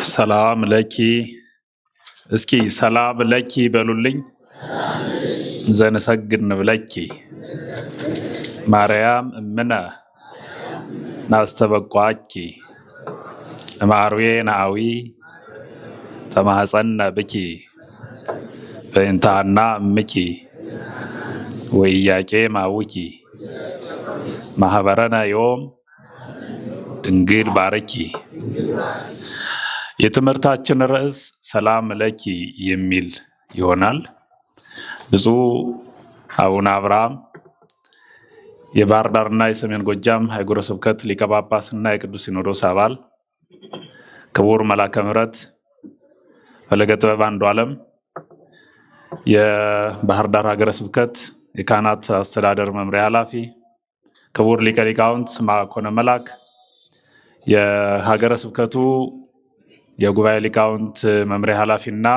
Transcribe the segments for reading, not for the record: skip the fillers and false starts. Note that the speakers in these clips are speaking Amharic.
ሰላም ለኪ እስኪ ሰላም ለኪ በሉልኝ። ዘንሰግድ ንብለኪ ማርያም እምነ ናስተበቋኪ እምአርዌ ናአዊ ተማህፀነ ብኪ በእንታና እምኪ ወኢያቄ ማውኪ ማህበረነ ዮም ድንግል ባርኪ። የትምህርታችን ርዕስ ሰላም ለኪ የሚል ይሆናል። ብፁዕ አቡነ አብርሃም የባህር ዳርና የሰሜን ጎጃም ሀገረ ስብከት ሊቀ ጳጳስና የቅዱስ ሲኖዶስ አባል፣ ክቡር መላከ ምሕረት ፈለገ ጥበብ አንዱዓለም የባህር ዳር ሀገረ ስብከት የካህናት አስተዳደር መምሪያ ኃላፊ፣ ክቡር ሊቀ ሊቃውንት መኮንን መላክ የሀገረ ስብከቱ የጉባኤ ሊቃውንት መምሪያ ኃላፊና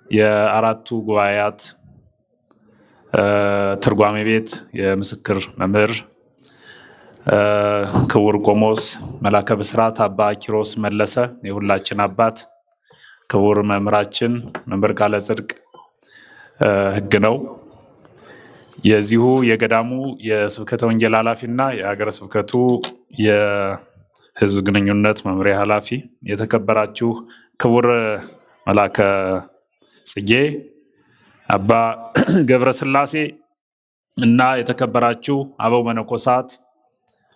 የአራቱ ጉባኤያት ትርጓሜ ቤት የምስክር መምህር፣ ክቡር ቆሞስ መላከ ብስራት አባ ኪሮስ መለሰ የሁላችን አባት፣ ክቡር መምህራችን መምህር ቃለ ጽድቅ ሕግ ነው የዚሁ የገዳሙ የስብከተ ወንጌል ኃላፊና የሀገረ ስብከቱ የሕዝብ ግንኙነት መምሪያ ኃላፊ፣ የተከበራችሁ ክቡር መላከ ጽጌ አባ ገብረ ስላሴ እና የተከበራችሁ አበው መነኮሳት፣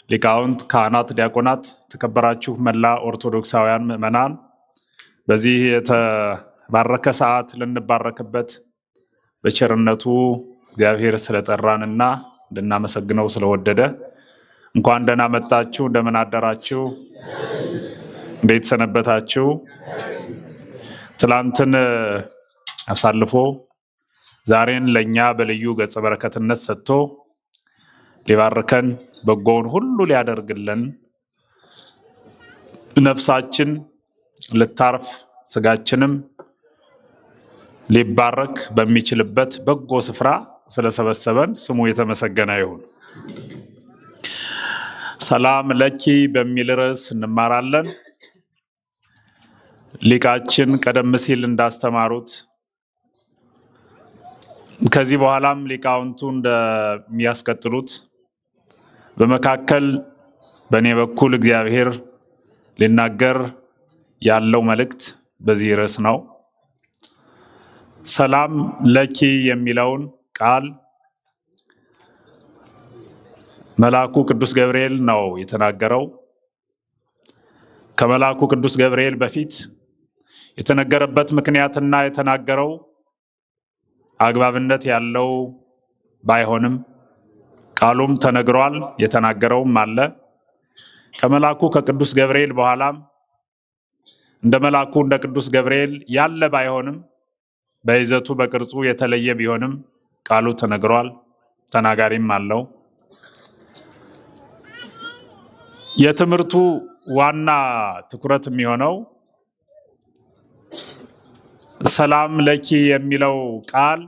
ሊቃውንት፣ ካህናት፣ ዲያቆናት፣ የተከበራችሁ መላ ኦርቶዶክሳውያን ምዕመናን፣ በዚህ የተባረከ ሰዓት ልንባረክበት በቸርነቱ እግዚአብሔር ስለጠራንና እንድናመሰግነው ስለወደደ እንኳን ደህና መጣችሁ። እንደምን አደራችሁ? እንዴት ሰነበታችሁ? ትላንትን አሳልፎ ዛሬን ለኛ በልዩ ገጸ በረከትነት ሰጥቶ ሊባርከን በጎውን ሁሉ ሊያደርግልን ነፍሳችን ልታርፍ ስጋችንም ሊባረክ በሚችልበት በጎ ስፍራ ስለሰበሰበን ስሙ የተመሰገነ ይሁን። ሰላም ለኪ በሚል ርዕስ እንማራለን። ሊቃችን ቀደም ሲል እንዳስተማሩት ከዚህ በኋላም ሊቃውንቱ እንደሚያስቀጥሉት በመካከል በእኔ በኩል እግዚአብሔር ሊናገር ያለው መልእክት በዚህ ርዕስ ነው። ሰላም ለኪ የሚለውን ቃል መልአኩ ቅዱስ ገብርኤል ነው የተናገረው። ከመልአኩ ቅዱስ ገብርኤል በፊት የተነገረበት ምክንያትና የተናገረው አግባብነት ያለው ባይሆንም ቃሉም ተነግሯል፣ የተናገረውም አለ። ከመልአኩ ከቅዱስ ገብርኤል በኋላም እንደ መልአኩ እንደ ቅዱስ ገብርኤል ያለ ባይሆንም በይዘቱ በቅርጹ የተለየ ቢሆንም ቃሉ ተነግሯል፣ ተናጋሪም አለው። የትምህርቱ ዋና ትኩረት የሚሆነው ሰላም ለኪ የሚለው ቃል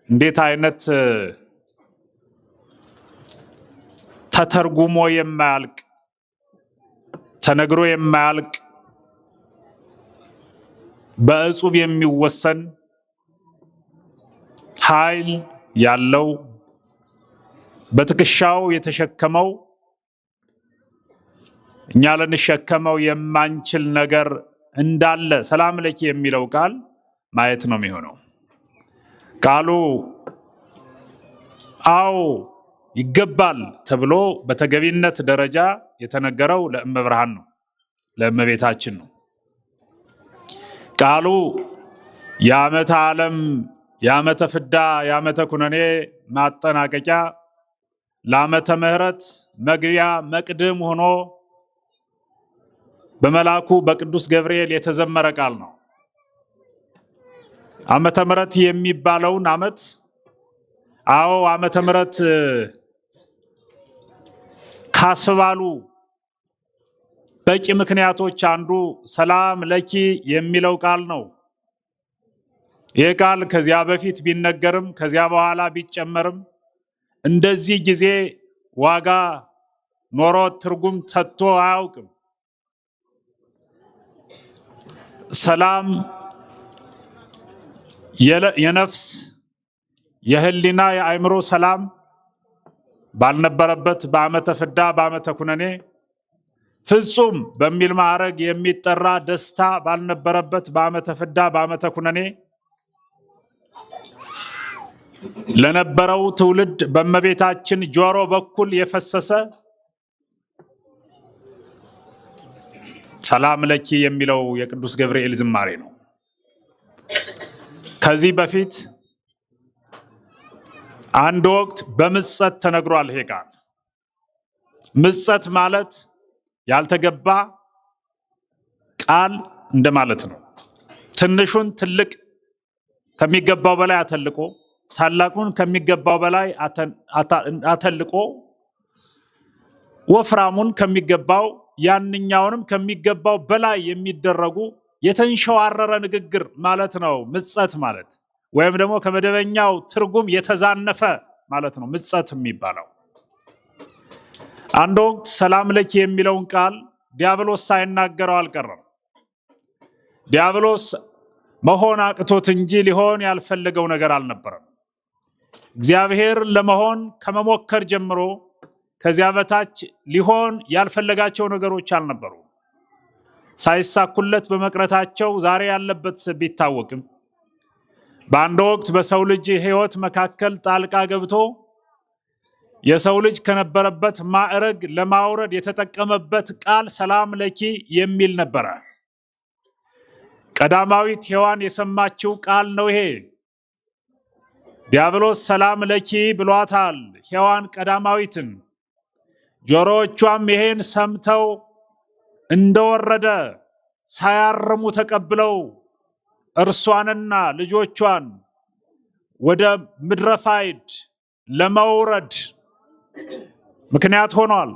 እንዴት አይነት ተተርጉሞ የማያልቅ ተነግሮ የማያልቅ በእጹብ የሚወሰን ኃይል ያለው በትከሻው የተሸከመው እኛ ልንሸከመው የማንችል ነገር እንዳለ ሰላም ለኪ የሚለው ቃል ማየት ነው የሚሆነው። ቃሉ አዎ ይገባል ተብሎ በተገቢነት ደረጃ የተነገረው ለእመብርሃን ነው፣ ለእመቤታችን ነው። ቃሉ የዓመተ ዓለም የዓመተ ፍዳ የዓመተ ኩነኔ ማጠናቀቂያ ለዓመተ ምሕረት መግቢያ መቅድም ሆኖ በመልአኩ በቅዱስ ገብርኤል የተዘመረ ቃል ነው። ዓመተ ምሕረት የሚባለውን ዓመት ዓመተ ምሕረት ካስባሉ በቂ ምክንያቶች አንዱ ሰላም ለኪ የሚለው ቃል ነው። ይህ ቃል ከዚያ በፊት ቢነገርም ከዚያ በኋላ ቢጨመርም እንደዚህ ጊዜ ዋጋ ኖሮ ትርጉም ሰጥቶ አያውቅም። ሰላም የነፍስ የህሊና የአእምሮ ሰላም ባልነበረበት በዓመተ ፍዳ በዓመተ ኩነኔ ፍጹም በሚል ማዕረግ የሚጠራ ደስታ ባልነበረበት በዓመተ ፍዳ በዓመተ ኩነኔ ለነበረው ትውልድ በእመቤታችን ጆሮ በኩል የፈሰሰ ሰላም ለኪ የሚለው የቅዱስ ገብርኤል ዝማሬ ነው። ከዚህ በፊት አንድ ወቅት በምጸት ተነግሯል። ይሄ ቃል ምጸት ማለት ያልተገባ ቃል እንደማለት ነው። ትንሹን ትልቅ ከሚገባው በላይ አተልቆ፣ ታላቁን ከሚገባው በላይ አተልቆ፣ ወፍራሙን ከሚገባው ያንኛውንም ከሚገባው በላይ የሚደረጉ የተንሸዋረረ ንግግር ማለት ነው ምጸት ማለት። ወይም ደግሞ ከመደበኛው ትርጉም የተዛነፈ ማለት ነው ምጸት የሚባለው። አንድ ወቅት ሰላም ለኪ የሚለውን ቃል ዲያብሎስ ሳይናገረው አልቀረም። ዲያብሎስ መሆን አቅቶት እንጂ ሊሆን ያልፈለገው ነገር አልነበረም። እግዚአብሔር ለመሆን ከመሞከር ጀምሮ ከዚያ በታች ሊሆን ያልፈለጋቸው ነገሮች አልነበሩ። ሳይሳኩለት በመቅረታቸው ዛሬ ያለበት ቢታወቅም በአንድ ወቅት በሰው ልጅ ሕይወት መካከል ጣልቃ ገብቶ የሰው ልጅ ከነበረበት ማዕረግ ለማውረድ የተጠቀመበት ቃል ሰላም ለኪ የሚል ነበረ። ቀዳማዊት ሔዋን የሰማችው ቃል ነው ይሄ። ዲያብሎስ ሰላም ለኪ ብሏታል ሔዋን ቀዳማዊትን። ጆሮዎቿም ይሄን ሰምተው እንደወረደ ሳያርሙ ተቀብለው እርሷንና ልጆቿን ወደ ምድረ ፋይድ ለመውረድ ምክንያት ሆኗል።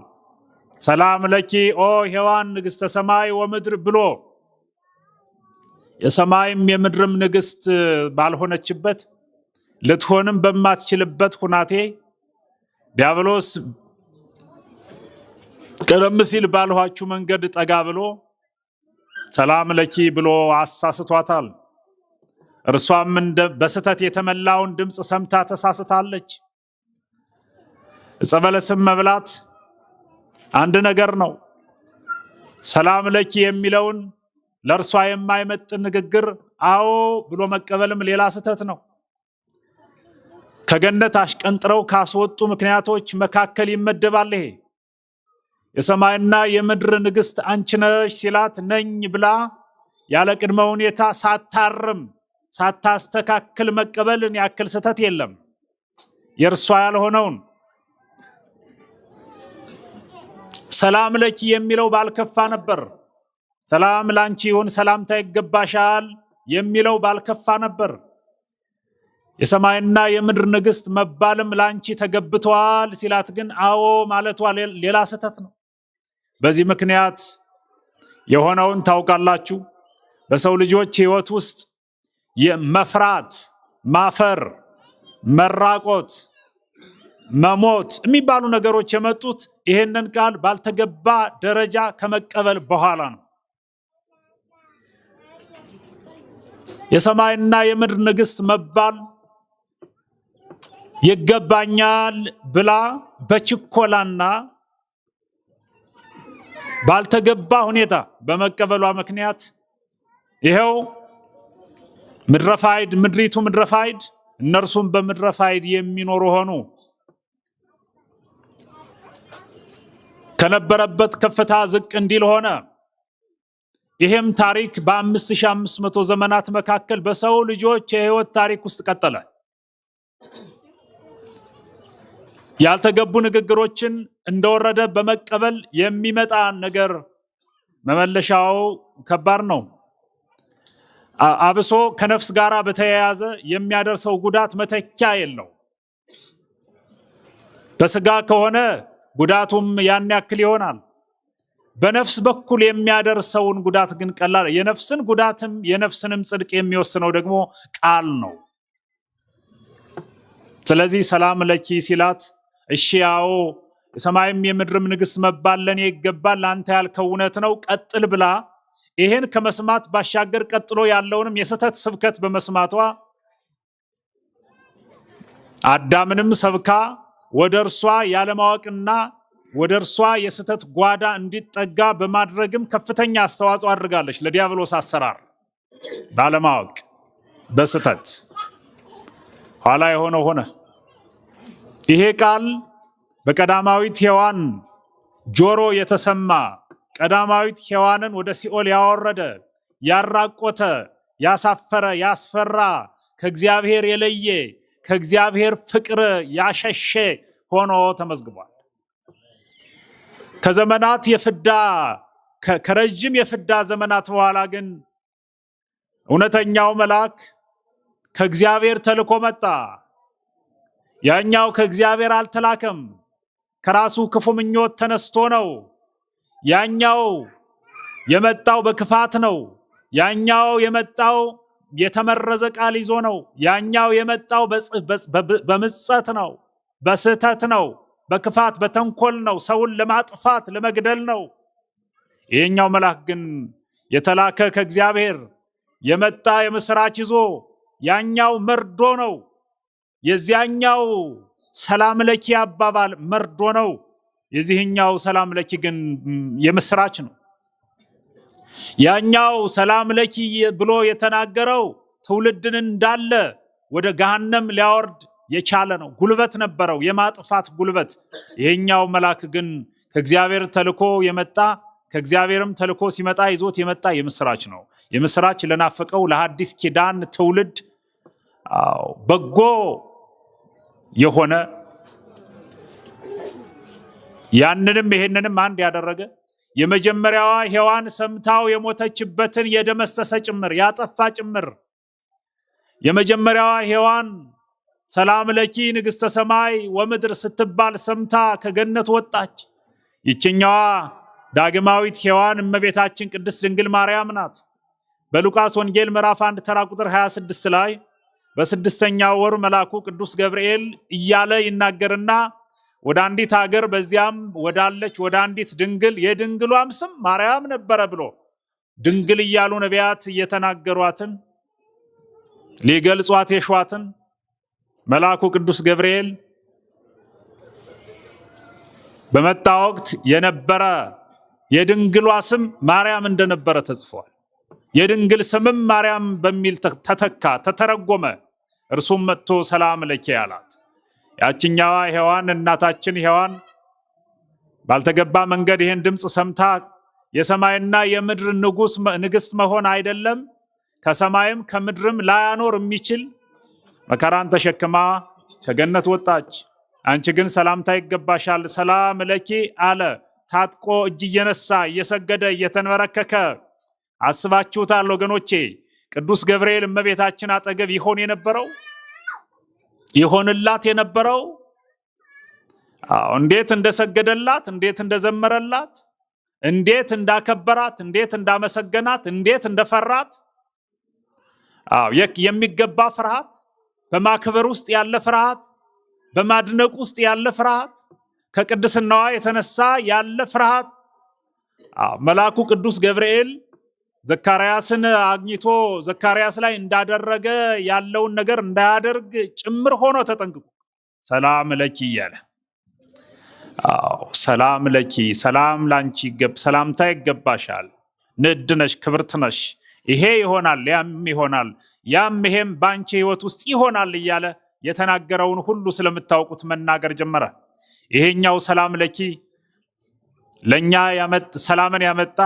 ሰላም ለኪ ኦ ሔዋን ንግሥተ ሰማይ ወምድር ብሎ የሰማይም የምድርም ንግሥት ባልሆነችበት ልትሆንም በማትችልበት ሁናቴ ዲያብሎስ ቀደም ሲል ባልኋችሁ መንገድ ጠጋ ብሎ ሰላም ለኪ ብሎ አሳስቷታል። እርሷም በስተት የተመላውን ድምፅ ሰምታ ተሳስታለች። ዕፀ በለስም መብላት አንድ ነገር ነው። ሰላም ለኪ የሚለውን ለእርሷ የማይመጥን ንግግር አዎ ብሎ መቀበልም ሌላ ስህተት ነው። ከገነት አሽቀንጥረው ካስወጡ ምክንያቶች መካከል ይመደባል ይሄ። የሰማይና የምድር ንግሥት አንቺ ነሽ ሲላት ነኝ ብላ ያለ ቅድመ ሁኔታ ሳታርም ሳታስተካክል መቀበልን ያክል ስህተት የለም። የእርሷ ያልሆነውን ሰላም ለኪ የሚለው ባልከፋ ነበር። ሰላም ላንቺ ይሁን፣ ሰላምታ ይገባሻል የሚለው ባልከፋ ነበር። የሰማይና የምድር ንግሥት መባልም ላንቺ ተገብቷል ሲላት ግን አዎ ማለቷ ሌላ ስህተት ነው። በዚህ ምክንያት የሆነውን ታውቃላችሁ። በሰው ልጆች ሕይወት ውስጥ የመፍራት፣ ማፈር፣ መራቆት፣ መሞት የሚባሉ ነገሮች የመጡት ይሄንን ቃል ባልተገባ ደረጃ ከመቀበል በኋላ ነው። የሰማይና የምድር ንግሥት መባል ይገባኛል ብላ በችኮላና ባልተገባ ሁኔታ በመቀበሏ ምክንያት ይሄው ምድረፋይድ ምድሪቱ ምድረፋይድ እነርሱም በምድረፋይድ የሚኖሩ ሆኑ። ከነበረበት ከፍታ ዝቅ እንዲል ሆነ። ይሄም ታሪክ በ5500 ዘመናት መካከል በሰው ልጆች የሕይወት ታሪክ ውስጥ ቀጠለ። ያልተገቡ ንግግሮችን እንደወረደ በመቀበል የሚመጣ ነገር መመለሻው ከባድ ነው። አብሶ ከነፍስ ጋር በተያያዘ የሚያደርሰው ጉዳት መተኪያ የለው። በስጋ ከሆነ ጉዳቱም ያን ያክል ይሆናል። በነፍስ በኩል የሚያደርሰውን ጉዳት ግን ቀላል። የነፍስን ጉዳትም የነፍስንም ጽድቅ የሚወስነው ደግሞ ቃል ነው። ስለዚህ ሰላም ለኪ ሲላት እሺ ያው የሰማይም የምድርም ንግሥት መባል ለኔ ይገባል፣ አንተ ያልከው እውነት ነው፣ ቀጥል ብላ ይሄን ከመስማት ባሻገር ቀጥሎ ያለውንም የስተት ስብከት በመስማቷ አዳምንም ሰብካ ወደርሷ ያለማወቅና ወደርሷ የስተት ጓዳ እንዲጠጋ በማድረግም ከፍተኛ አስተዋጽኦ አድርጋለች ለዲያብሎስ አሰራር ባለማወቅ በስተት ኋላ የሆነ ሆነ። ይሄ ቃል በቀዳማዊት ሔዋን ጆሮ የተሰማ ቀዳማዊት ሔዋንን ወደ ሲኦል ያወረደ ያራቆተ ያሳፈረ ያስፈራ ከእግዚአብሔር የለየ ከእግዚአብሔር ፍቅር ያሸሸ ሆኖ ተመዝግቧል። ከዘመናት የፍዳ ከረጅም የፍዳ ዘመናት በኋላ ግን እውነተኛው መልአክ ከእግዚአብሔር ተልኮ መጣ። ያኛው ከእግዚአብሔር አልተላከም፣ ከራሱ ክፉ ምኞት ተነስቶ ነው። ያኛው የመጣው በክፋት ነው። ያኛው የመጣው የተመረዘ ቃል ይዞ ነው። ያኛው የመጣው በምጸት ነው፣ በስህተት ነው፣ በክፋት በተንኮል ነው፣ ሰውን ለማጥፋት ለመግደል ነው። ይሄኛው መልአክ ግን የተላከ ከእግዚአብሔር የመጣ የምስራች ይዞ ያኛው መርዶ ነው። የዚያኛው ሰላም ለኪ አባባል መርዶ ነው። የዚህኛው ሰላም ለኪ ግን የምስራች ነው። ያኛው ሰላም ለኪ ብሎ የተናገረው ትውልድን እንዳለ ወደ ገሃነም ሊያወርድ የቻለ ነው። ጉልበት ነበረው፣ የማጥፋት ጉልበት። ይሄኛው መልአክ ግን ከእግዚአብሔር ተልኮ የመጣ ከእግዚአብሔርም ተልኮ ሲመጣ ይዞት የመጣ የምስራች ነው። የምስራች ለናፈቀው ለሐዲስ ኪዳን ትውልድ በጎ የሆነ ያንንም ይሄንንም አንድ ያደረገ የመጀመሪያዋ ሔዋን ሰምታው የሞተችበትን የደመሰሰ ጭምር ያጠፋ ጭምር የመጀመሪያዋ ሔዋን ሰላም ለኪ ንግሥተ ሰማይ ወምድር ስትባል ሰምታ ከገነት ወጣች። ይችኛዋ ዳግማዊት ሔዋን እመቤታችን ቅድስት ድንግል ማርያም ናት። በሉቃስ ወንጌል ምዕራፍ 1 ተራ ቁጥር 26 ላይ በስድስተኛው ወር መልአኩ ቅዱስ ገብርኤል እያለ ይናገርና ወደ አንዲት ሀገር በዚያም ወዳለች ወደ አንዲት ድንግል የድንግሏም ስም ማርያም ነበረ ብሎ ድንግል እያሉ ነቢያት እየተናገሯትን ሊገልጿት የሿትን መልአኩ ቅዱስ ገብርኤል በመጣ ወቅት የነበረ የድንግሏ ስም ማርያም እንደነበረ ተጽፏል። የድንግል ስምም ማርያም በሚል ተተካ፣ ተተረጎመ። እርሱም መጥቶ ሰላም ለኪ አላት። ያችኛዋ ሔዋን እናታችን ሔዋን ባልተገባ መንገድ ይህን ድምፅ ሰምታ የሰማይና የምድር ንግሥት መሆን አይደለም ከሰማይም ከምድርም ላያኖር የሚችል መከራን ተሸክማ ከገነት ወጣች። አንቺ ግን ሰላምታ ይገባሻል፣ ሰላም ለኪ አለ። ታጥቆ እጅ እየነሳ እየሰገደ እየተንበረከከ አስባችሁታል ወገኖቼ? ቅዱስ ገብርኤል እመቤታችን አጠገብ ይሆን የነበረው ይሆንላት የነበረው እንዴት እንደሰገደላት፣ እንዴት እንደዘመረላት፣ እንዴት እንዳከበራት፣ እንዴት እንዳመሰገናት፣ እንዴት እንደፈራት የሚገባ ፍርሃት፣ በማክበር ውስጥ ያለ ፍርሃት፣ በማድነቅ ውስጥ ያለ ፍርሃት፣ ከቅድስናዋ የተነሳ ያለ ፍርሃት መልአኩ ቅዱስ ገብርኤል ዘካርያስን አግኝቶ ዘካርያስ ላይ እንዳደረገ ያለውን ነገር እንዳያደርግ ጭምር ሆኖ ተጠንቅቆ ሰላም ለኪ እያለ ሰላም ለኪ፣ ሰላም ላንቺ፣ ሰላምታ ይገባሻል፣ ንዕድ ነሽ፣ ክብርት ነሽ፣ ይሄ ይሆናል፣ ያም ይሆናል፣ ያም ይሄም ባንቺ ህይወት ውስጥ ይሆናል እያለ የተናገረውን ሁሉ ስለምታውቁት መናገር ጀመረ። ይሄኛው ሰላም ለኪ ለኛ ሰላምን ያመጣ፣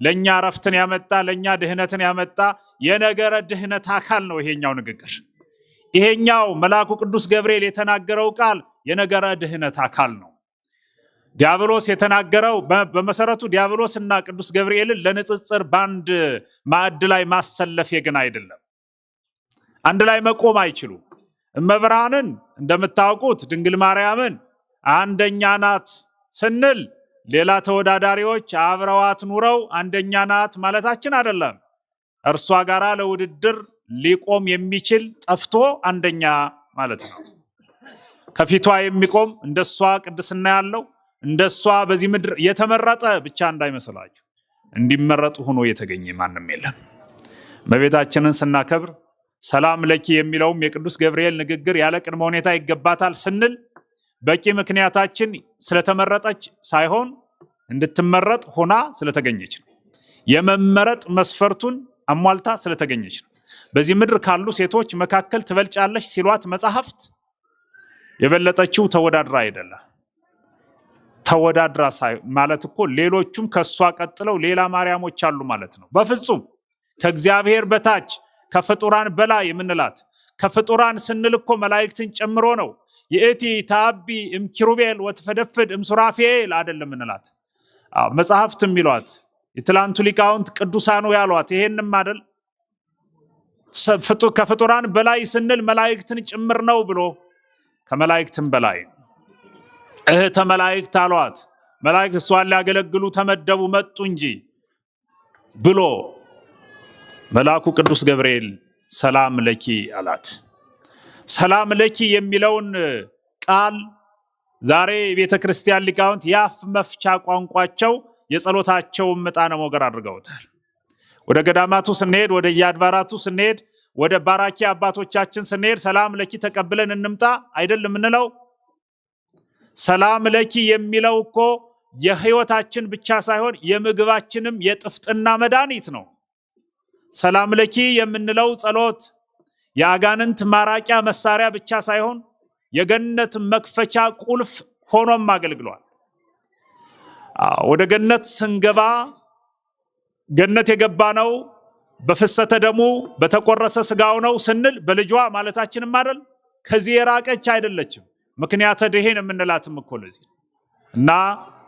ለኛ ረፍትን ያመጣ፣ ለኛ ድህነትን ያመጣ የነገረ ድህነት አካል ነው ይሄኛው ንግግር። ይሄኛው መልአኩ ቅዱስ ገብርኤል የተናገረው ቃል የነገረ ድህነት አካል ነው። ዲያብሎስ የተናገረው በመሰረቱ ዲያብሎስና ቅዱስ ገብርኤልን ለንጽጽር በአንድ ማዕድ ላይ ማሰለፍ ግን አይደለም። አንድ ላይ መቆም አይችሉም። እመብርሃንን እንደምታውቁት ድንግል ማርያምን አንደኛ ናት ስንል ሌላ ተወዳዳሪዎች አብረዋት ኑረው አንደኛ ናት ማለታችን አይደለም። እርሷ ጋራ ለውድድር ሊቆም የሚችል ጠፍቶ አንደኛ ማለት ነው። ከፊቷ የሚቆም እንደሷ ቅድስና ያለው እንደሷ በዚህ ምድር የተመረጠ ብቻ እንዳይመስላችሁ። እንዲመረጥ ሆኖ የተገኘ ማንም የለም። እመቤታችንን ስናከብር ሰላም ለኪ የሚለውም የቅዱስ ገብርኤል ንግግር ያለ ቅድመ ሁኔታ ይገባታል ስንል በቂ ምክንያታችን ስለተመረጠች ሳይሆን እንድትመረጥ ሆና ስለተገኘች ነው። የመመረጥ መስፈርቱን አሟልታ ስለተገኘች ነው። በዚህ ምድር ካሉ ሴቶች መካከል ትበልጫለሽ ሲሏት መጻሕፍት የበለጠችው ተወዳድራ አይደለም። ተወዳድራ ማለት እኮ ሌሎቹም ከሷ ቀጥለው ሌላ ማርያሞች አሉ ማለት ነው። በፍጹም ከእግዚአብሔር በታች ከፍጡራን በላይ የምንላት ከፍጡራን ስንል እኮ መላእክትን ጨምሮ ነው። የእቲ ታቢ እምኪሩቤል ወትፈደፍድ እምሱራፌል አይደለም እንላት። መጽሐፍት የሚሏት የትላንቱ ሊቃውንት ቅዱሳኑ ያሏት ይሄንም አይደል? ከፍጡራን በላይ ስንል መላእክትን ጭምር ነው ብሎ ከመላእክትም በላይ እህተ መላእክት አሏት። መላእክት እሷን ሊያገለግሉ ተመደቡ መጡ እንጂ ብሎ መልአኩ ቅዱስ ገብርኤል ሰላም ለኪ አላት። ሰላም ለኪ የሚለውን ቃል ዛሬ ቤተ ክርስቲያን ሊቃውንት የአፍ መፍቻ ቋንቋቸው የጸሎታቸው ዕጣነ ሞገር አድርገውታል። ወደ ገዳማቱ ስንሄድ፣ ወደ የአድባራቱ ስንሄድ፣ ወደ ባራኪ አባቶቻችን ስንሄድ ሰላም ለኪ ተቀብለን እንምጣ አይደለም እንለው። ሰላም ለኪ የሚለው እኮ የህይወታችን ብቻ ሳይሆን የምግባችንም የጥፍጥና መድኃኒት ነው። ሰላም ለኪ የምንለው ጸሎት የአጋንንት ማራቂያ መሳሪያ ብቻ ሳይሆን የገነት መክፈቻ ቁልፍ ሆኖም አገልግሏል። ወደ ገነት ስንገባ ገነት የገባ ነው በፍሰተ ደሙ በተቆረሰ ስጋው ነው ስንል በልጇ ማለታችንም አይደል? ከዚህ የራቀች አይደለችም። ምክንያተ ድኂን የምንላትም እኮ ለዚህ እና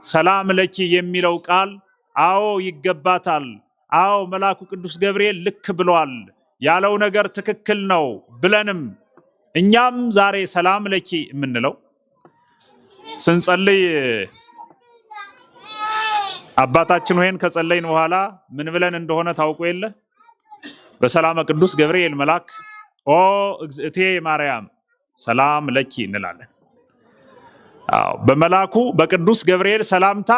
ሰላም ለኪ የሚለው ቃል አዎ ይገባታል፣ አዎ መልአኩ ቅዱስ ገብርኤል ልክ ብሏል፣ ያለው ነገር ትክክል ነው ብለንም እኛም ዛሬ ሰላም ለኪ የምንለው ስንጸልይ አባታችን ሆይን ከጸለይን በኋላ ምን ብለን እንደሆነ ታውቁ የለ? በሰላም ቅዱስ ገብርኤል መልአክ ኦ እግዝእቴ ማርያም ሰላም ለኪ እንላለን። በመልአኩ በቅዱስ ገብርኤል ሰላምታ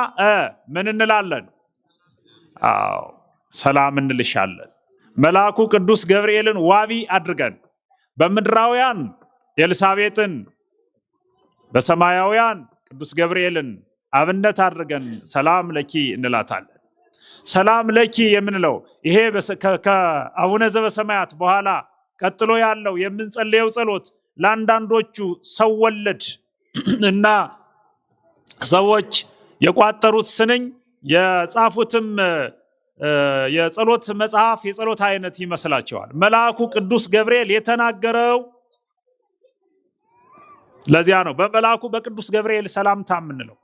ምን እንላለን? ሰላም እንልሻለን። መልአኩ ቅዱስ ገብርኤልን ዋቢ አድርገን በምድራውያን ኤልሳቤጥን በሰማያውያን ቅዱስ ገብርኤልን አብነት አድርገን ሰላም ለኪ እንላታለን። ሰላም ለኪ የምንለው ይሄ ከአቡነ ዘበሰማያት በኋላ ቀጥሎ ያለው የምንጸልየው ጸሎት ለአንዳንዶቹ ሰው ወለድ እና ሰዎች የቋጠሩት ስንኝ የጻፉትም የጸሎት መጽሐፍ የጸሎት አይነት ይመስላቸዋል። መልአኩ ቅዱስ ገብርኤል የተናገረው ለዚያ ነው። በመልአኩ በቅዱስ ገብርኤል ሰላምታ የምንለው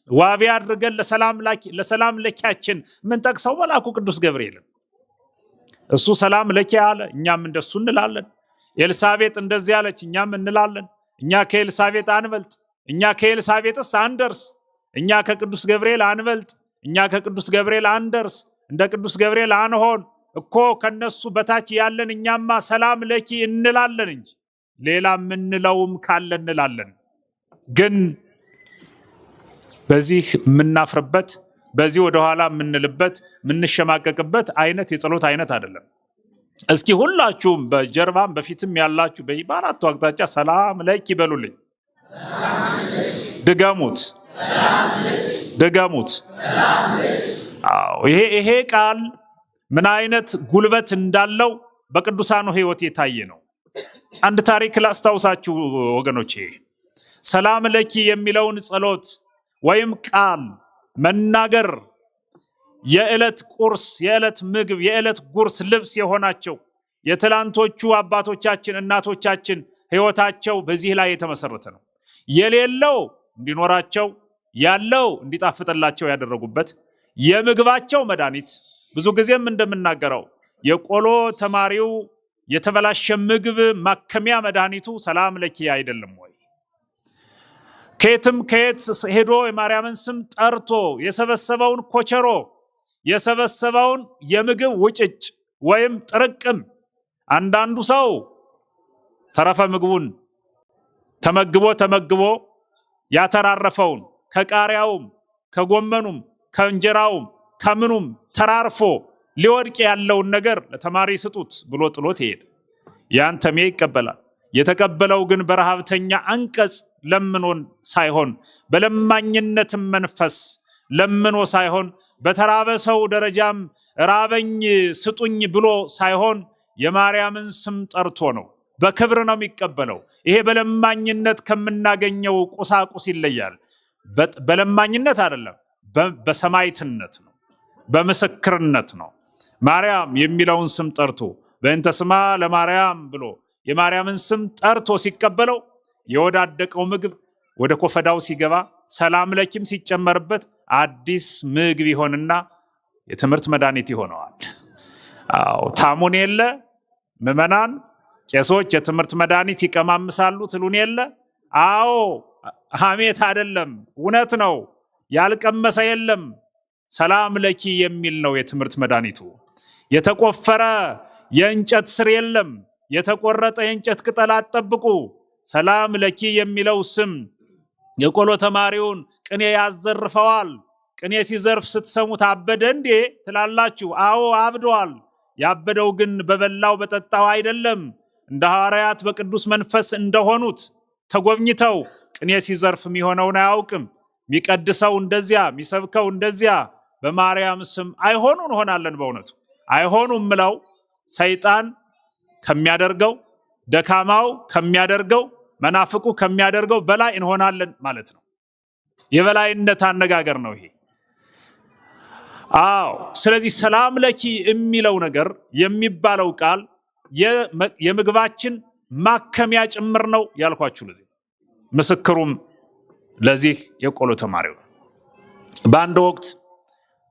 ዋቢ አድርገን ለሰላም ለኪያችን ምን ጠቅሰው መልአኩ ቅዱስ ገብርኤል እሱ ሰላም ለኪ አለ፣ እኛም እንደሱ እንላለን። ኤልሳቤጥ እንደዚህ አለች፣ እኛም እንላለን። እኛ ከኤልሳቤጥ አንበልጥ፣ እኛ ከኤልሳቤጥስ አንደርስ፣ እኛ ከቅዱስ ገብርኤል አንበልጥ፣ እኛ ከቅዱስ ገብርኤል አንደርስ፣ እንደ ቅዱስ ገብርኤል አንሆን እኮ ከነሱ በታች ያለን እኛማ ሰላም ለኪ እንላለን እንጂ ሌላ ምንለውም ካለ እንላለን። ግን በዚህ የምናፍርበት በዚህ ወደኋላ የምንልበት የምንሸማቀቅበት አይነት የጸሎት አይነት አይደለም። እስኪ ሁላችሁም በጀርባም በፊትም ያላችሁ በአራቱ አቅጣጫ ሰላም ለኪ በሉልኝ። ድገሙት፣ ድገሙት። ይሄ ቃል ምን አይነት ጉልበት እንዳለው በቅዱሳኑ ሕይወት የታየ ነው። አንድ ታሪክ ላስታውሳችሁ ወገኖቼ። ሰላም ለኪ የሚለውን ጸሎት ወይም ቃል መናገር የዕለት ቁርስ፣ የዕለት ምግብ፣ የዕለት ጉርስ ልብስ የሆናቸው የትላንቶቹ አባቶቻችን እናቶቻችን ሕይወታቸው በዚህ ላይ የተመሰረተ ነው። የሌለው እንዲኖራቸው ያለው እንዲጣፍጥላቸው ያደረጉበት የምግባቸው መድኃኒት። ብዙ ጊዜም እንደምናገረው የቆሎ ተማሪው የተበላሸ ምግብ ማከሚያ መድኃኒቱ ሰላም ለኪ አይደለም ወይ? ከየትም ከየት ሄዶ የማርያምን ስም ጠርቶ የሰበሰበውን ኮቸሮ የሰበሰበውን የምግብ ውጭጭ ወይም ጥርቅም አንዳንዱ ሰው ተረፈ ምግቡን ተመግቦ ያተራረፈውን ከቃሪያውም ከጎመኑም ከእንጀራውም ከምኑም ተራርፎ ሊወድቅ ያለውን ነገር ለተማሪ ስጡት ብሎ ጥሎት ይሄድ። ያን ተሜ ይቀበላል። የተቀበለው ግን በረሃብተኛ አንቀጽ ለምኖን ሳይሆን በለማኝነት መንፈስ ለምኖ ሳይሆን በተራበ ሰው ደረጃም ራበኝ ስጡኝ ብሎ ሳይሆን የማርያምን ስም ጠርቶ ነው። በክብር ነው የሚቀበለው። ይሄ በለማኝነት ከምናገኘው ቁሳቁስ ይለያል። በለማኝነት አይደለም፣ በሰማዕትነት ነው፣ በምስክርነት ነው። ማርያም የሚለውን ስም ጠርቶ በእንተ ስማ ለማርያም ብሎ የማርያምን ስም ጠርቶ ሲቀበለው የወዳደቀው ምግብ ወደ ኮፈዳው ሲገባ ሰላም ለኪም ሲጨመርበት አዲስ ምግብ ይሆንና የትምህርት መድኃኒት ይሆነዋል። አዎ ታሙን የለ ምዕመናን ቄሶች የትምህርት መድኃኒት ይቀማምሳሉ ትሉን የለ? አዎ ሐሜት አይደለም፣ እውነት ነው። ያልቀመሰ የለም። ሰላም ለኪ የሚል ነው የትምህርት መድኃኒቱ። የተቆፈረ የእንጨት ስር የለም። የተቆረጠ የእንጨት ቅጠል አትጠብቁ። ሰላም ለኪ የሚለው ስም የቆሎ ተማሪውን ቅኔ ያዘርፈዋል። ቅኔ ሲዘርፍ ስትሰሙት አበደ እንዴ ትላላችሁ? አዎ አብዷል። ያበደው ግን በበላው በጠጣው አይደለም። እንደ ሐዋርያት በቅዱስ መንፈስ እንደሆኑት ተጎብኝተው ቅኔ ሲዘርፍ የሚሆነውን አያውቅም። የሚቀድሰው እንደዚያ፣ የሚሰብከው እንደዚያ በማርያም ስም አይሆኑ እንሆናለን። በእውነቱ አይሆኑም ምለው ሰይጣን ከሚያደርገው ደካማው ከሚያደርገው መናፍቁ ከሚያደርገው በላይ እንሆናለን ማለት ነው። የበላይነት አነጋገር ነው ይሄ። አዎ ስለዚህ ሰላም ለኪ የሚለው ነገር የሚባለው ቃል የምግባችን ማከሚያ ጭምር ነው ያልኳችሁ። ለዚህ ምስክሩም ለዚህ የቆሎ ተማሪው በአንድ ወቅት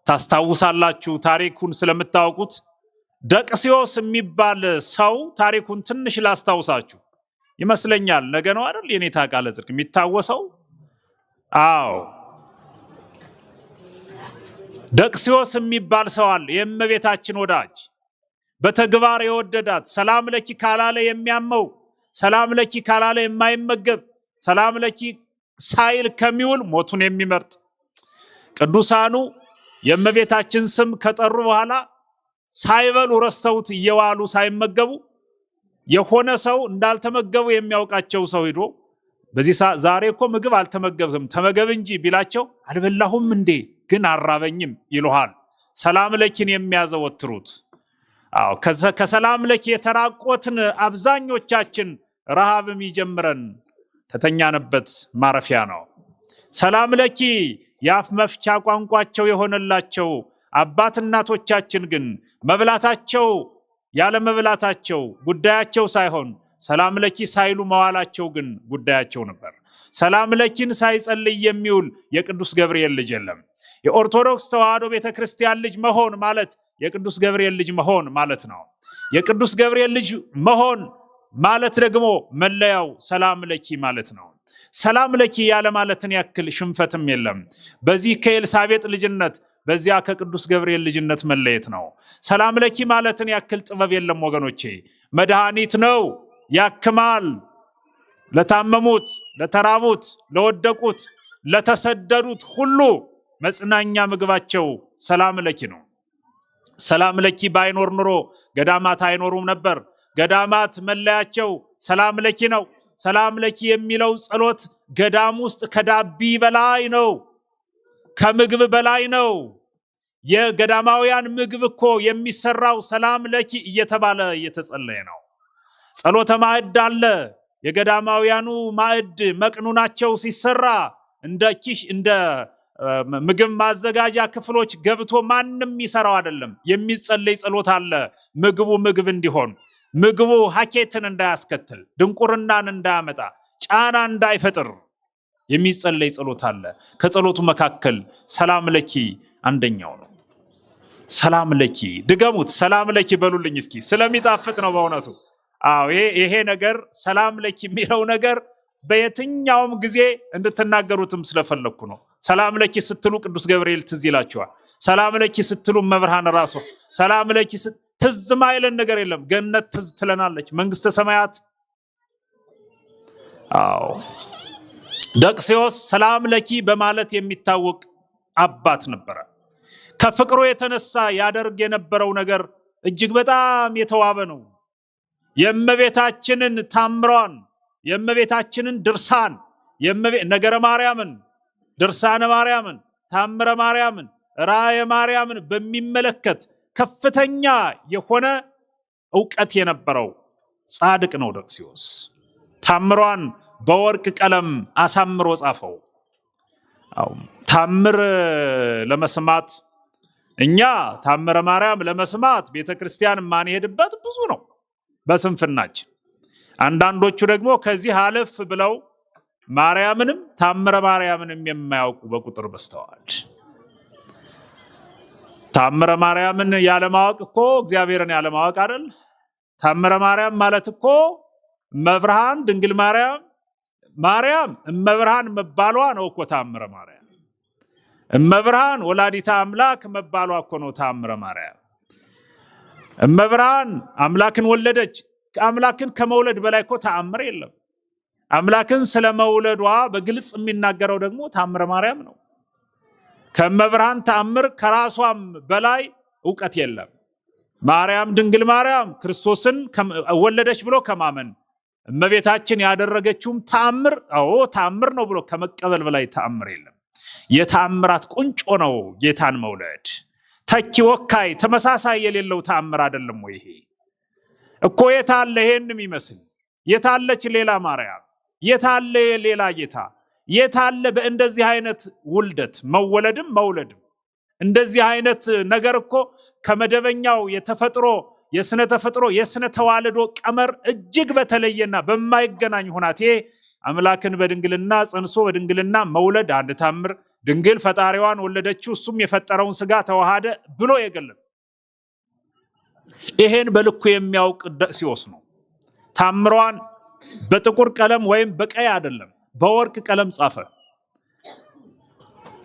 ታስታውሳላችሁ፣ ታሪኩን ስለምታውቁት ደቅስዮስ የሚባል ሰው ታሪኩን ትንሽ ላስታውሳችሁ ይመስለኛል። ነገ ነው አይደል የኔታ ቃለ ጽድቅ የሚታወሰው? አዎ ደቅስዮስ የሚባል ሰው አለ፣ የእመቤታችን ወዳጅ በተግባር የወደዳት። ሰላም ለኪ ካላለ የሚያመው፣ ሰላም ለኪ ካላለ የማይመገብ፣ ሰላም ለኪ ሳይል ከሚውል ሞቱን የሚመርጥ። ቅዱሳኑ የእመቤታችን ስም ከጠሩ በኋላ ሳይበሉ ረስተውት እየዋሉ ሳይመገቡ የሆነ ሰው እንዳልተመገቡ የሚያውቃቸው ሰው ሄዶ በዚህ ዛሬ እኮ ምግብ አልተመገብህም ተመገብ እንጂ ቢላቸው አልበላሁም እንዴ ግን አራበኝም ይሉሃል። ሰላም ለኪን የሚያዘወትሩት። አዎ ከሰላም ለኪ የተራቆትን አብዛኞቻችን ረሃብም ይጀምረን ከተኛንበት ማረፊያ ነው። ሰላም ለኪ የአፍ መፍቻ ቋንቋቸው የሆነላቸው አባት እናቶቻችን ግን መብላታቸው ያለ መብላታቸው ጉዳያቸው ሳይሆን ሰላም ለኪ ሳይሉ መዋላቸው ግን ጉዳያቸው ነበር። ሰላም ለኪን ሳይጸልይ የሚውል የቅዱስ ገብርኤል ልጅ የለም። የኦርቶዶክስ ተዋሕዶ ቤተክርስቲያን ልጅ መሆን ማለት የቅዱስ ገብርኤል ልጅ መሆን ማለት ነው። የቅዱስ ገብርኤል ልጅ መሆን ማለት ደግሞ መለያው ሰላም ለኪ ማለት ነው። ሰላም ለኪ ያለ ማለትን ያክል ሽንፈትም የለም። በዚህ ከኤልሳቤጥ ልጅነት በዚያ ከቅዱስ ገብርኤል ልጅነት መለየት ነው። ሰላም ለኪ ማለትን ያክል ጥበብ የለም ወገኖቼ። መድኃኒት ነው፣ ያክማል። ለታመሙት፣ ለተራቡት፣ ለወደቁት፣ ለተሰደዱት ሁሉ መጽናኛ ምግባቸው ሰላም ለኪ ነው። ሰላም ለኪ ባይኖር ኑሮ ገዳማት አይኖሩም ነበር። ገዳማት መለያቸው ሰላም ለኪ ነው። ሰላም ለኪ የሚለው ጸሎት ገዳም ውስጥ ከዳቢ በላይ ነው፣ ከምግብ በላይ ነው። የገዳማውያን ምግብ እኮ የሚሰራው ሰላም ለኪ እየተባለ እየተጸለየ ነው። ጸሎተ ማዕድ አለ። የገዳማውያኑ ማዕድ መቅኑናቸው ሲሰራ እንደ ኪሽ እንደ ምግብ ማዘጋጃ ክፍሎች ገብቶ ማንም ይሰራው አይደለም። የሚጸለይ ጸሎት አለ። ምግቡ ምግብ እንዲሆን፣ ምግቡ ሀኬትን እንዳያስከትል፣ ድንቁርናን እንዳያመጣ፣ ጫና እንዳይፈጥር የሚጸለይ ጸሎት አለ። ከጸሎቱ መካከል ሰላም ለኪ አንደኛው ነው። ሰላም ለኪ ድገሙት፣ ሰላም ለኪ በሉልኝ እስኪ። ስለሚጣፍጥ ነው በእውነቱ። አዎ ይሄ ነገር ሰላም ለኪ የሚለው ነገር በየትኛውም ጊዜ እንድትናገሩትም ስለፈለኩ ነው። ሰላም ለኪ ስትሉ ቅዱስ ገብርኤል ትዝ ይላችኋል። ሰላም ለኪ ስትሉ መብርሃን ራሷ ሰላም ለኪ ትዝ ማይለን ነገር የለም። ገነት ትዝ ትለናለች፣ መንግስተ ሰማያት። አዎ ደቅስዮስ ሰላም ለኪ በማለት የሚታወቅ አባት ነበረ። ከፍቅሩ የተነሳ ያደርግ የነበረው ነገር እጅግ በጣም የተዋበ ነው። የእመቤታችንን ታምሯን፣ የእመቤታችንን ድርሳን፣ ነገረ ማርያምን፣ ድርሳነ ማርያምን፣ ታምረ ማርያምን፣ ራእየ ማርያምን በሚመለከት ከፍተኛ የሆነ ዕውቀት የነበረው ጻድቅ ነው ደቅሲዮስ። ታምሯን በወርቅ ቀለም አሳምሮ ጻፈው። ታምር ለመስማት እኛ ታምረ ማርያም ለመስማት ቤተክርስቲያን ማንሄድበት ብዙ ነው በስንፍናችን። አንዳንዶቹ ደግሞ ከዚህ አለፍ ብለው ማርያምንም ታምረ ማርያምንም የማያውቁ በቁጥር በስተዋል። ታምረ ማርያምን ያለማወቅ እኮ እግዚአብሔርን ያለማወቅ አይደል? ታምረ ማርያም ማለት እኮ እመብርሃን ድንግል ማርያም እመብርሃን መባሏ ነው እኮ ታምረ ማርያም። እመብርሃን ወላዲተ አምላክ መባሏ እኮ ነው ታምረ ማርያም። እመብርሃን አምላክን ወለደች። አምላክን ከመውለድ በላይ እኮ ተአምር የለም። አምላክን ስለመውለዷ በግልጽ የሚናገረው ደግሞ ታምረ ማርያም ነው። ከእመብርሃን ተአምር ከራሷም በላይ ዕውቀት የለም። ማርያም ድንግል ማርያም ክርስቶስን ወለደች ብሎ ከማመን እመቤታችን ያደረገችውም ተአምር ተአምር ነው ብሎ ከመቀበል በላይ ተአምር የለም። የተአምራት ቁንጮ ነው ጌታን መውለድ። ተኪ ወካይ ተመሳሳይ የሌለው ተአምር አይደለም ወይ ይሄ? እኮ የታለ ይሄን የሚመስል? የታለች ሌላ ማርያም? የታለ ሌላ ጌታ? የታለ በእንደዚህ አይነት ውልደት መወለድም መውለድም? እንደዚህ አይነት ነገር እኮ ከመደበኛው የተፈጥሮ የስነ ተፈጥሮ የስነ ተዋልዶ ቀመር እጅግ በተለየና በማይገናኝ ሁናቴ አምላክን በድንግልና ጸንሶ በድንግልና መውለድ አንድ ታምር፣ ድንግል ፈጣሪዋን ወለደችው እሱም የፈጠረውን ስጋ ተዋሃደ ብሎ የገለጸው ይሄን በልኩ የሚያውቅ ደቅሲዮስ ነው። ታምሯን በጥቁር ቀለም ወይም በቀይ አይደለም በወርቅ ቀለም ጻፈ።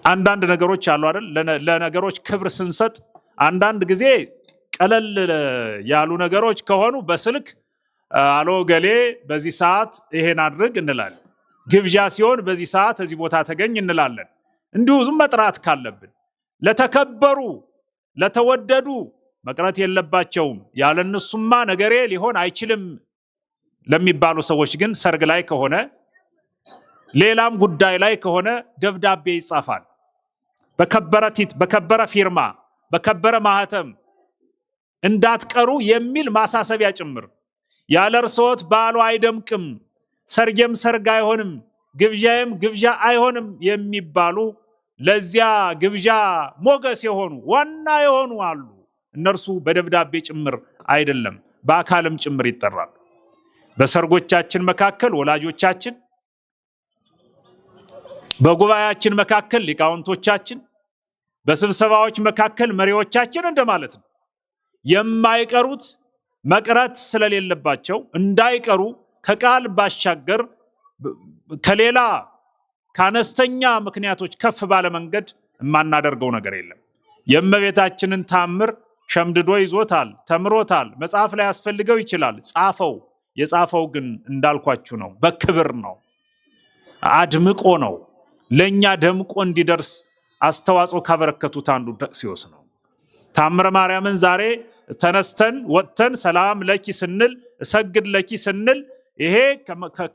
አንዳንድ ነገሮች አሉ አይደል? ለነገሮች ክብር ስንሰጥ አንዳንድ ጊዜ ቀለል ያሉ ነገሮች ከሆኑ በስልክ አሎ ገሌ በዚህ ሰዓት ይሄን አድርግ እንላለን። ግብዣ ሲሆን በዚህ ሰዓት እዚህ ቦታ ተገኝ እንላለን። እንዲሁ ዝም መጥራት ካለብን ለተከበሩ ለተወደዱ መቅረት የለባቸውም። ያለነሱማ ነገሬ ሊሆን አይችልም ለሚባሉ ሰዎች ግን ሰርግ ላይ ከሆነ ሌላም ጉዳይ ላይ ከሆነ ደብዳቤ ይጻፋል። በከበረ ቲት፣ በከበረ ፊርማ፣ በከበረ ማህተም እንዳትቀሩ የሚል ማሳሰቢያ ጭምር። ያለ እርሶት በዓሉ አይደምቅም፣ ሰርጌም ሰርግ አይሆንም፣ ግብዣም ግብዣ አይሆንም የሚባሉ ለዚያ ግብዣ ሞገስ የሆኑ ዋና የሆኑ አሉ። እነርሱ በደብዳቤ ጭምር አይደለም በአካልም ጭምር ይጠራሉ። በሰርጎቻችን መካከል ወላጆቻችን፣ በጉባኤያችን መካከል ሊቃውንቶቻችን፣ በስብሰባዎች መካከል መሪዎቻችን እንደማለት ነው። የማይቀሩት መቅረት ስለሌለባቸው እንዳይቀሩ ከቃል ባሻገር ከሌላ ከአነስተኛ ምክንያቶች ከፍ ባለ መንገድ የማናደርገው ነገር የለም። የእመቤታችንን ታምር ሸምድዶ ይዞታል፣ ተምሮታል። መጽሐፍ ላይ ያስፈልገው ይችላል፣ ጻፈው። የጻፈው ግን እንዳልኳችሁ ነው፣ በክብር ነው፣ አድምቆ ነው። ለኛ ደምቆ እንዲደርስ አስተዋጽኦ ካበረከቱት አንዱ ደቅሲዮስ ነው። ታምረ ማርያምን ዛሬ ተነስተን ወጥተን ሰላም ለኪ ስንል እሰግድ ለኪ ስንል ይሄ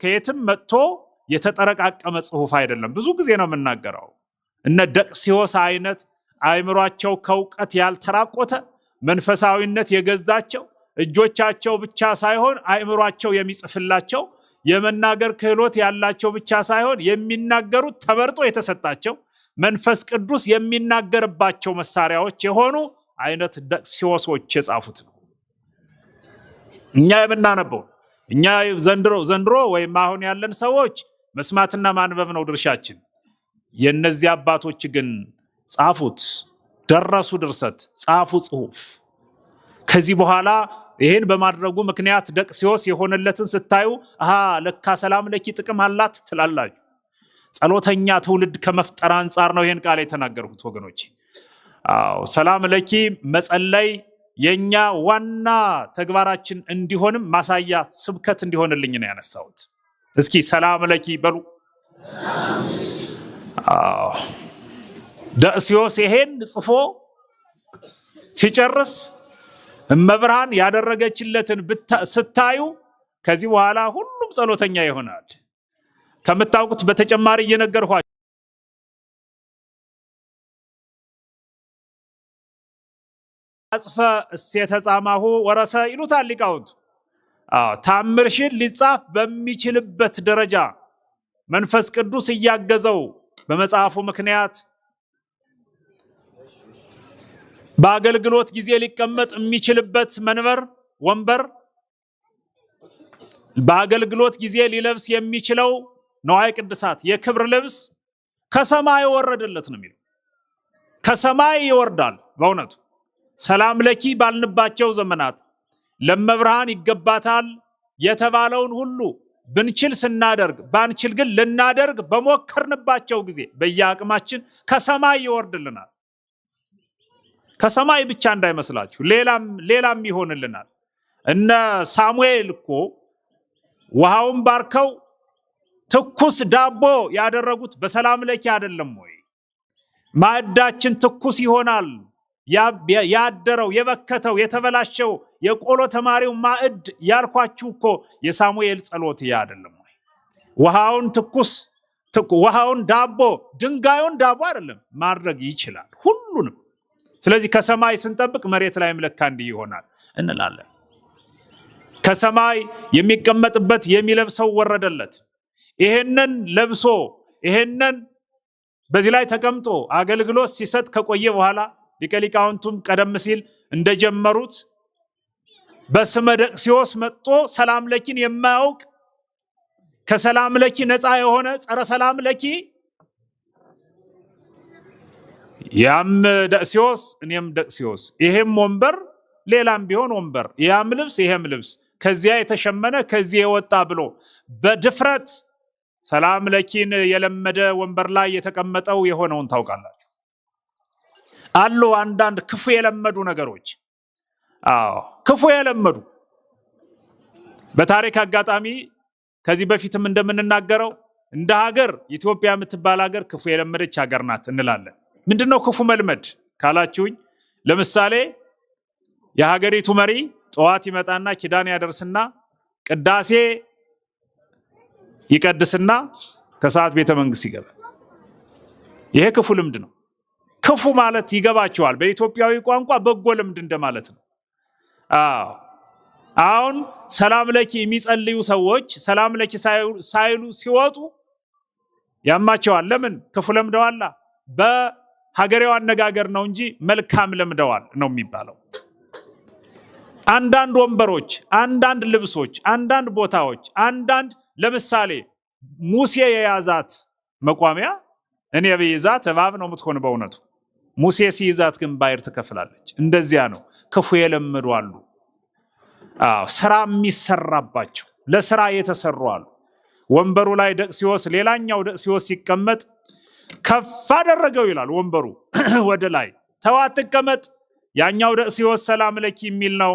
ከየትም መጥቶ የተጠረቃቀመ ጽሑፍ አይደለም። ብዙ ጊዜ ነው የምናገረው። እነ ደቅሲዮስ አይነት አእምሯቸው ከእውቀት ያልተራቆተ መንፈሳዊነት የገዛቸው እጆቻቸው ብቻ ሳይሆን አእምሯቸው የሚጽፍላቸው የመናገር ክህሎት ያላቸው ብቻ ሳይሆን የሚናገሩት ተመርጦ የተሰጣቸው መንፈስ ቅዱስ የሚናገርባቸው መሳሪያዎች የሆኑ አይነት ደቅሲዮሶች የጻፉት ነው። እኛ የምናነበው እኛ ዘንድሮ ወይም አሁን ያለን ሰዎች መስማትና ማንበብ ነው ድርሻችን። የነዚህ አባቶች ግን ጻፉት፣ ደረሱ ድርሰት፣ ጻፉ ጽሑፍ። ከዚህ በኋላ ይሄን በማድረጉ ምክንያት ደቅሲዮስ የሆነለትን ስታዩ ለካ ሰላም ለኪ ጥቅም አላት ትላላችሁ። ጸሎተኛ ትውልድ ከመፍጠር አንጻር ነው ይሄን ቃል የተናገርኩት ወገኖቼ። ሰላም ለኪ መጸለይ የኛ ዋና ተግባራችን እንዲሆንም ማሳያ ስብከት እንዲሆንልኝ ነው ያነሳሁት። እስኪ ሰላም ለኪ በሉ። ደቅሲዮስ ይሄን ጽፎ ሲጨርስ እመብርሃን ያደረገችለትን ስታዩ ከዚህ በኋላ ሁሉም ጸሎተኛ ይሆናል። ከምታውቁት በተጨማሪ እየነገርኳችሁ አጽፈ እሴተ ጻማሁ ወረሰ ይሉታል ሊቃውንቱ። ታምርሽን ሊጻፍ በሚችልበት ደረጃ መንፈስ ቅዱስ እያገዘው በመጽሐፉ ምክንያት በአገልግሎት ጊዜ ሊቀመጥ የሚችልበት መንበር ወንበር፣ በአገልግሎት ጊዜ ሊለብስ የሚችለው ነዋይ ቅድሳት የክብር ልብስ ከሰማይ ወረደለት ነው የሚለው። ከሰማይ ይወርዳል። በእውነቱ ሰላም ለኪ ባልንባቸው ዘመናት ለመብርሃን ይገባታል የተባለውን ሁሉ ብንችል ስናደርግ፣ ባንችል ግን ልናደርግ በሞከርንባቸው ጊዜ በየአቅማችን ከሰማይ ይወርድልናል። ከሰማይ ብቻ እንዳይመስላችሁ ሌላም ይሆንልናል። እነ ሳሙኤል እኮ ውሃውን ባርከው ትኩስ ዳቦ ያደረጉት በሰላም ለኪ አይደለም ወይ? ማዕዳችን ትኩስ ይሆናል። ያደረው የበከተው የተበላሸው የቆሎ ተማሪው ማዕድ ያልኳችሁ እኮ የሳሙኤል ጸሎት አይደለም ወይ? ውሃውን ዳቦ፣ ድንጋዩን ዳቦ አይደለም ማድረግ ይችላል ሁሉንም። ስለዚህ ከሰማይ ስንጠብቅ መሬት ላይም ለካ እንዲህ ይሆናል እንላለን። ከሰማይ የሚቀመጥበት የሚለብሰው ወረደለት። ይሄንን ለብሶ ይሄንን በዚህ ላይ ተቀምጦ አገልግሎት ሲሰጥ ከቆየ በኋላ ሊቀ ሊቃውንቱም ቀደም ሲል እንደጀመሩት በስመ ደቅሲዮስ መጥቶ ሰላም ለኪን የማያውቅ ከሰላም ለኪ ነፃ የሆነ ጸረ ሰላም ለኪ ያም ደቅሲዮስ እኔም ደቅሲዮስ፣ ይሄም ወንበር ሌላም ቢሆን ወንበር፣ ያም ልብስ ይሄም ልብስ ከዚያ የተሸመነ ከዚህ የወጣ ብሎ በድፍረት ሰላም ለኪን የለመደ ወንበር ላይ የተቀመጠው የሆነውን ታውቃላችሁ። አሉ አንዳንድ ክፉ የለመዱ ነገሮች። ክፉ የለመዱ በታሪክ አጋጣሚ ከዚህ በፊትም እንደምንናገረው እንደ ሀገር ኢትዮጵያ የምትባል ሀገር ክፉ የለመደች ሀገር ናት እንላለን። ምንድነው ክፉ መልመድ ካላችሁኝ፣ ለምሳሌ የሀገሪቱ መሪ ጠዋት ይመጣና ኪዳን ያደርስና ቅዳሴ ይቀድስና ከሰዓት ቤተ መንግስት ይገባል። ይሄ ክፉ ልምድ ነው። ክፉ ማለት ይገባቸዋል፣ በኢትዮጵያዊ ቋንቋ በጎ ልምድ እንደማለት ነው። አሁን ሰላም ለኪ የሚጸልዩ ሰዎች ሰላም ለኪ ሳይሉ ሲወጡ ያማቸዋል። ለምን? ክፉ ለምደዋላ። በሀገሬው አነጋገር ነው እንጂ መልካም ለምደዋል ነው የሚባለው። አንዳንድ ወንበሮች፣ አንዳንድ ልብሶች፣ አንዳንድ ቦታዎች፣ አንዳንድ ለምሳሌ ሙሴ የያዛት መቋሚያ እኔ ብይዛት እባብ ነው የምትሆን በእውነቱ። ሙሴ ሲይዛት ግን ባሕር ትከፍላለች። እንደዚያ ነው። ክፉ የለመዱ አሉ። ስራ የሚሰራባቸው ለስራ የተሰሩ አሉ። ወንበሩ ላይ ደቅሲዮስ፣ ሌላኛው ደቅሲዮስ ሲቀመጥ ከፍ አደረገው ይላል። ወንበሩ ወደ ላይ ተው አትቀመጥ። ያኛው ደቅሲዮስ ሰላም ለኪ የሚል ነው።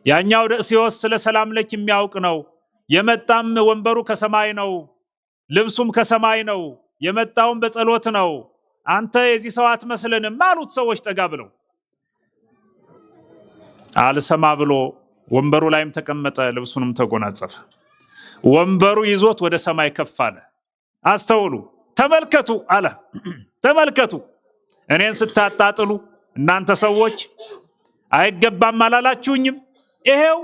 ያኛው ደቅሲዮስ ስለ ሰላም ለኪ የሚያውቅ ነው። የመጣም ወንበሩ ከሰማይ ነው፣ ልብሱም ከሰማይ ነው፣ የመጣውም በጸሎት ነው። አንተ የዚህ ሰው አትመስልንም አሉት ሰዎች ጠጋ ብለው። አልሰማ ብሎ ወንበሩ ላይም ተቀመጠ፣ ልብሱንም ተጎናጸፈ። ወንበሩ ይዞት ወደ ሰማይ ከፍ አለ። አስተውሉ፣ ተመልከቱ አለ። ተመልከቱ፣ እኔን ስታጣጥሉ እናንተ ሰዎች አይገባም አላላችሁኝም? ይሄው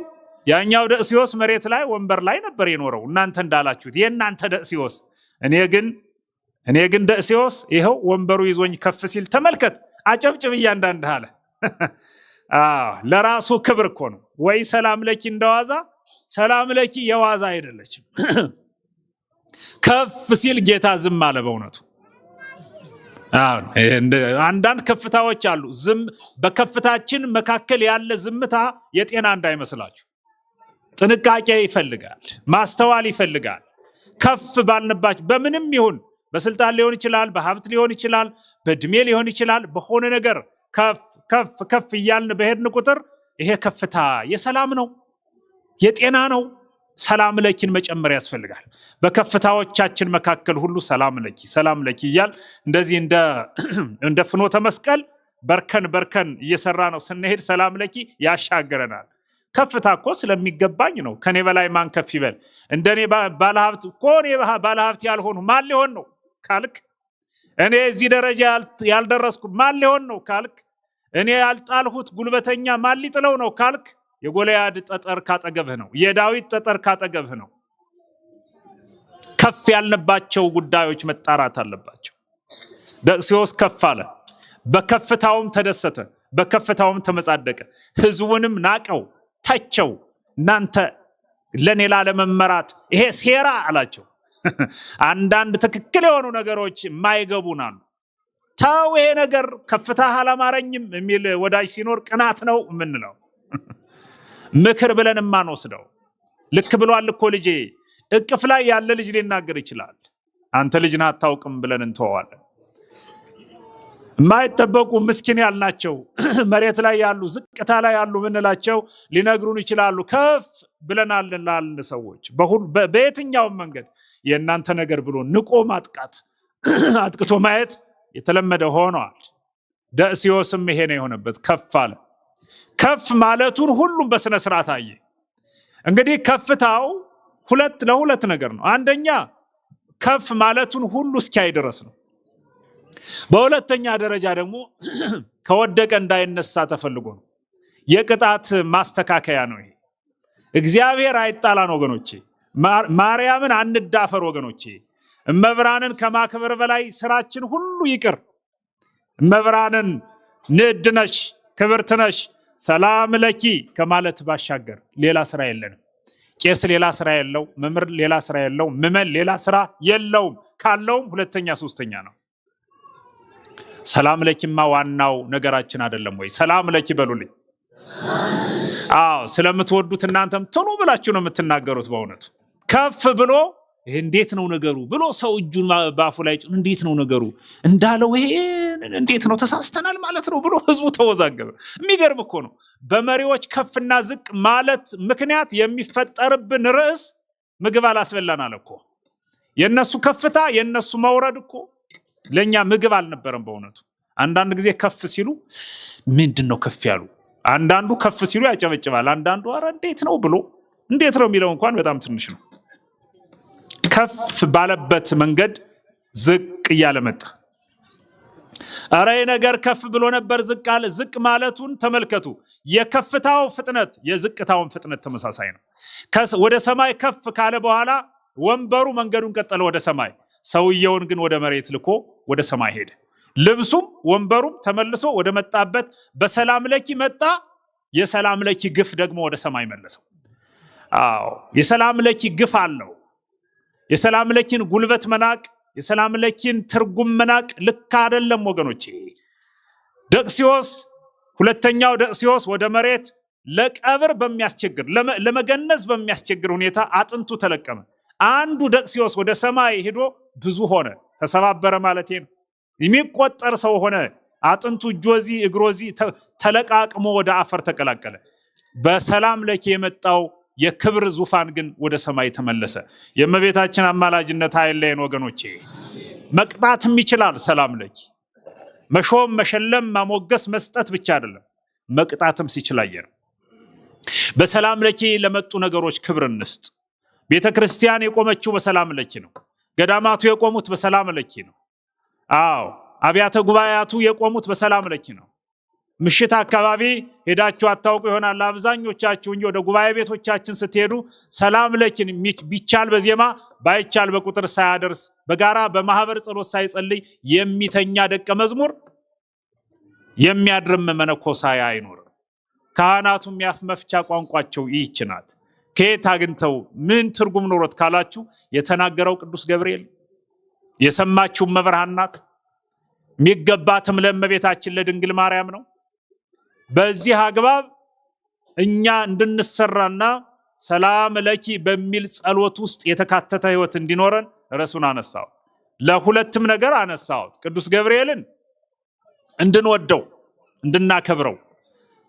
ያኛው ደቅሲዮስ መሬት ላይ ወንበር ላይ ነበር የኖረው እናንተ እንዳላችሁት የእናንተ ደቅሲዮስ። እኔ ግን ደቅሲዮስ ይሄው ወንበሩ ይዞኝ ከፍ ሲል ተመልከት፣ አጨብጭብ እያንዳንድ አለ። ለራሱ ክብር እኮ ነው። ወይ ሰላም ለኪ እንደዋዛ፣ ሰላም ለኪ የዋዛ አይደለችም። ከፍ ሲል ጌታ ዝም አለ በእውነቱ። አንዳንድ ከፍታዎች አሉ። በከፍታችን መካከል ያለ ዝምታ የጤና እንዳይመስላችሁ። ጥንቃቄ ይፈልጋል፣ ማስተዋል ይፈልጋል። ከፍ ባልንባችሁ በምንም ይሁን በስልጣን ሊሆን ይችላል፣ በሀብት ሊሆን ይችላል፣ በእድሜ ሊሆን ይችላል፣ በሆነ ነገር ከፍ ከፍ ከፍ እያልን በሄድን ቁጥር ይሄ ከፍታ የሰላም ነው፣ የጤና ነው። ሰላም ለኪን መጨመር ያስፈልጋል። በከፍታዎቻችን መካከል ሁሉ ሰላም ለኪ እያል እንደዚህ እንደ ፍኖተ መስቀል በርከን እየሰራ ነው ስንሄድ ሰላም ለኪ ያሻገረናል። ከፍታ እኮ ስለሚገባኝ ነው። ከኔ በላይ ማን ከፍ ይበል? እንደኔ ባለሀብት እኮ እኔ ባለሀብት ያልሆኑ ማን ሊሆን ነው ካልክ፣ እኔ እዚህ ደረጃ ያልደረስኩ ማን ሊሆን ነው ካልክ፣ እኔ ያልጣልሁት ጉልበተኛ ማን ሊጥለው ነው ካልክ፣ የጎልያድ ጠጠር ካጠገብህ ነው። የዳዊት ጠጠር ካጠገብህ ነው። ከፍ ያልነባቸው ጉዳዮች መጣራት አለባቸው። ደቅስዮስ ከፍ አለ፣ በከፍታውም ተደሰተ፣ በከፍታውም ተመጻደቀ። ህዝቡንም ናቀው፣ ተቸው። እናንተ ለኔ ላለመመራት ይሄ ሴራ አላቸው። አንዳንድ ትክክል የሆኑ ነገሮች የማይገቡን አሉ። ታው ይሄ ነገር ከፍታ አላማረኝም የሚል ወዳጅ ሲኖር ቅናት ነው የምንለው። ምክር ብለን ማንወስደው። ልክ ብሏል እኮ ልጄ። እቅፍ ላይ ያለ ልጅ ሊናገር ይችላል። አንተ ልጅ ነህ አታውቅም ብለን እንተዋለን። የማይጠበቁ ምስኪን ያልናቸው መሬት ላይ ያሉ ዝቅታ ላይ ያሉ ምንላቸው ሊነግሩን ይችላሉ። ከፍ ብለናል ላልን ሰዎች በየትኛውም መንገድ የእናንተ ነገር ብሎ ንቆ ማጥቃት አጥቅቶ ማየት የተለመደ ሆኗል። ደቅስዮስም ይሄ ነው የሆነበት። ከፍ አለ። ከፍ ማለቱን ሁሉም በስነ ስርዓት አየ። እንግዲህ ከፍታው ለሁለት ነገር ነው። አንደኛ ከፍ ማለቱን ሁሉ እስኪያይ ድረስ ነው። በሁለተኛ ደረጃ ደግሞ ከወደቀ እንዳይነሳ ተፈልጎ ነው። የቅጣት ማስተካከያ ነው ይሄ። እግዚአብሔር አይጣላን ወገኖቼ። ማርያምን አንዳፈር ወገኖቼ። እመብራንን ከማክበር በላይ ስራችን ሁሉ ይቅር። እመብራንን ንዕድ ነሽ፣ ክብርት ነሽ፣ ሰላም ለኪ ከማለት ባሻገር ሌላ ስራ የለንም። ቄስ ሌላ ስራ የለው፣ መምህር ሌላ ስራ የለው፣ ምዕመን ሌላ ስራ የለውም። ካለውም ሁለተኛ ሶስተኛ ነው። ሰላም ለኪማ ዋናው ነገራችን አይደለም ወይ? ሰላም ለኪ በሉልኝ። አዎ፣ ስለምትወዱት እናንተም ቶሎ ብላችሁ ነው የምትናገሩት። በእውነቱ ከፍ ብሎ ይሄ እንዴት ነው ነገሩ ብሎ ሰው እጁን ባፉ ላይ ጭኑ እንዴት ነው ነገሩ እንዳለው ይሄ እንዴት ነው ተሳስተናል ማለት ነው ብሎ ህዝቡ ተወዛገበ። የሚገርም እኮ ነው። በመሪዎች ከፍና ዝቅ ማለት ምክንያት የሚፈጠርብን ርዕስ ምግብ አላስበላን አለ እኮ። የነሱ ከፍታ የነሱ መውረድ እኮ ለኛ ምግብ አልነበረም በእውነቱ። አንዳንድ ጊዜ ከፍ ሲሉ ምንድነው ከፍ ያሉ? አንዳንዱ ከፍ ሲሉ ያጨበጭባል፣ አንዳንዱ አረ እንዴት ነው ብሎ እንዴት ነው የሚለው እንኳን በጣም ትንሽ ነው። ከፍ ባለበት መንገድ ዝቅ እያለ መጣ። አረ ነገር ከፍ ብሎ ነበር ዝቅ አለ። ዝቅ ማለቱን ተመልከቱ። የከፍታው ፍጥነት የዝቅታውን ፍጥነት ተመሳሳይ ነው። ወደ ሰማይ ከፍ ካለ በኋላ ወንበሩ መንገዱን ቀጠለ ወደ ሰማይ። ሰውየውን ግን ወደ መሬት ልኮ ወደ ሰማይ ሄደ። ልብሱም ወንበሩም ተመልሶ ወደ መጣበት በሰላም ለኪ መጣ። የሰላም ለኪ ግፍ ደግሞ ወደ ሰማይ መለሰው። አዎ የሰላም ለኪ ግፍ አለው። የሰላም ለኪን ጉልበት መናቅ፣ የሰላም ለኪን ትርጉም መናቅ ልክ አይደለም ወገኖቼ። ደቅስዮስ ሁለተኛው ደቅስዮስ ወደ መሬት ለቀብር በሚያስቸግር ለመገነዝ በሚያስቸግር ሁኔታ አጥንቱ ተለቀመ። አንዱ ደቅስዮስ ወደ ሰማይ ሄዶ ብዙ ሆነ፣ ተሰባበረ ማለት ነው። የሚቆጠር ሰው ሆነ። አጥንቱ እጆዚ እግሮዚ ተለቃቅሞ ወደ አፈር ተቀላቀለ። በሰላም ለኪ የመጣው የክብር ዙፋን ግን ወደ ሰማይ ተመለሰ። የእመቤታችን አማላጅነት አይለየን ወገኖቼ። መቅጣትም ይችላል ሰላም ለኪ። መሾም፣ መሸለም፣ ማሞገስ፣ መስጠት ብቻ አይደለም፣ መቅጣትም ሲችል አየነው። በሰላም ለኪ ለመጡ ነገሮች ክብር እንስጥ። ቤተክርስቲያን የቆመችው በሰላም ለኪ ነው። ገዳማቱ የቆሙት በሰላም ለኪ ነው። አዎ አብያተ ጉባኤያቱ የቆሙት በሰላም ለኪ ነው። ምሽት አካባቢ ሄዳችሁ አታውቁ ይሆናል አብዛኞቻችሁ እንጂ ወደ ጉባኤ ቤቶቻችን ስትሄዱ ሰላም ለኪን ቢቻል በዜማ ባይቻል በቁጥር ሳያደርስ በጋራ በማህበር ጸሎት ሳይጸልይ የሚተኛ ደቀ መዝሙር የሚያድርም መነኮሳይ አይኖር። ካህናቱም ያፍ መፍቻ ቋንቋቸው ይህች ናት። ከየት አግኝተው ምን ትርጉም ኖሮት ካላችሁ የተናገረው ቅዱስ ገብርኤል የሰማችው መብርሃን ናት። የሚገባትም ለእመቤታችን ለድንግል ማርያም ነው። በዚህ አግባብ እኛ እንድንሰራና ሰላም ለኪ በሚል ጸሎት ውስጥ የተካተተ ህይወት እንዲኖረን ርዕሱን አነሳው። ለሁለትም ነገር አነሳውት። ቅዱስ ገብርኤልን እንድንወደው እንድናከብረው፣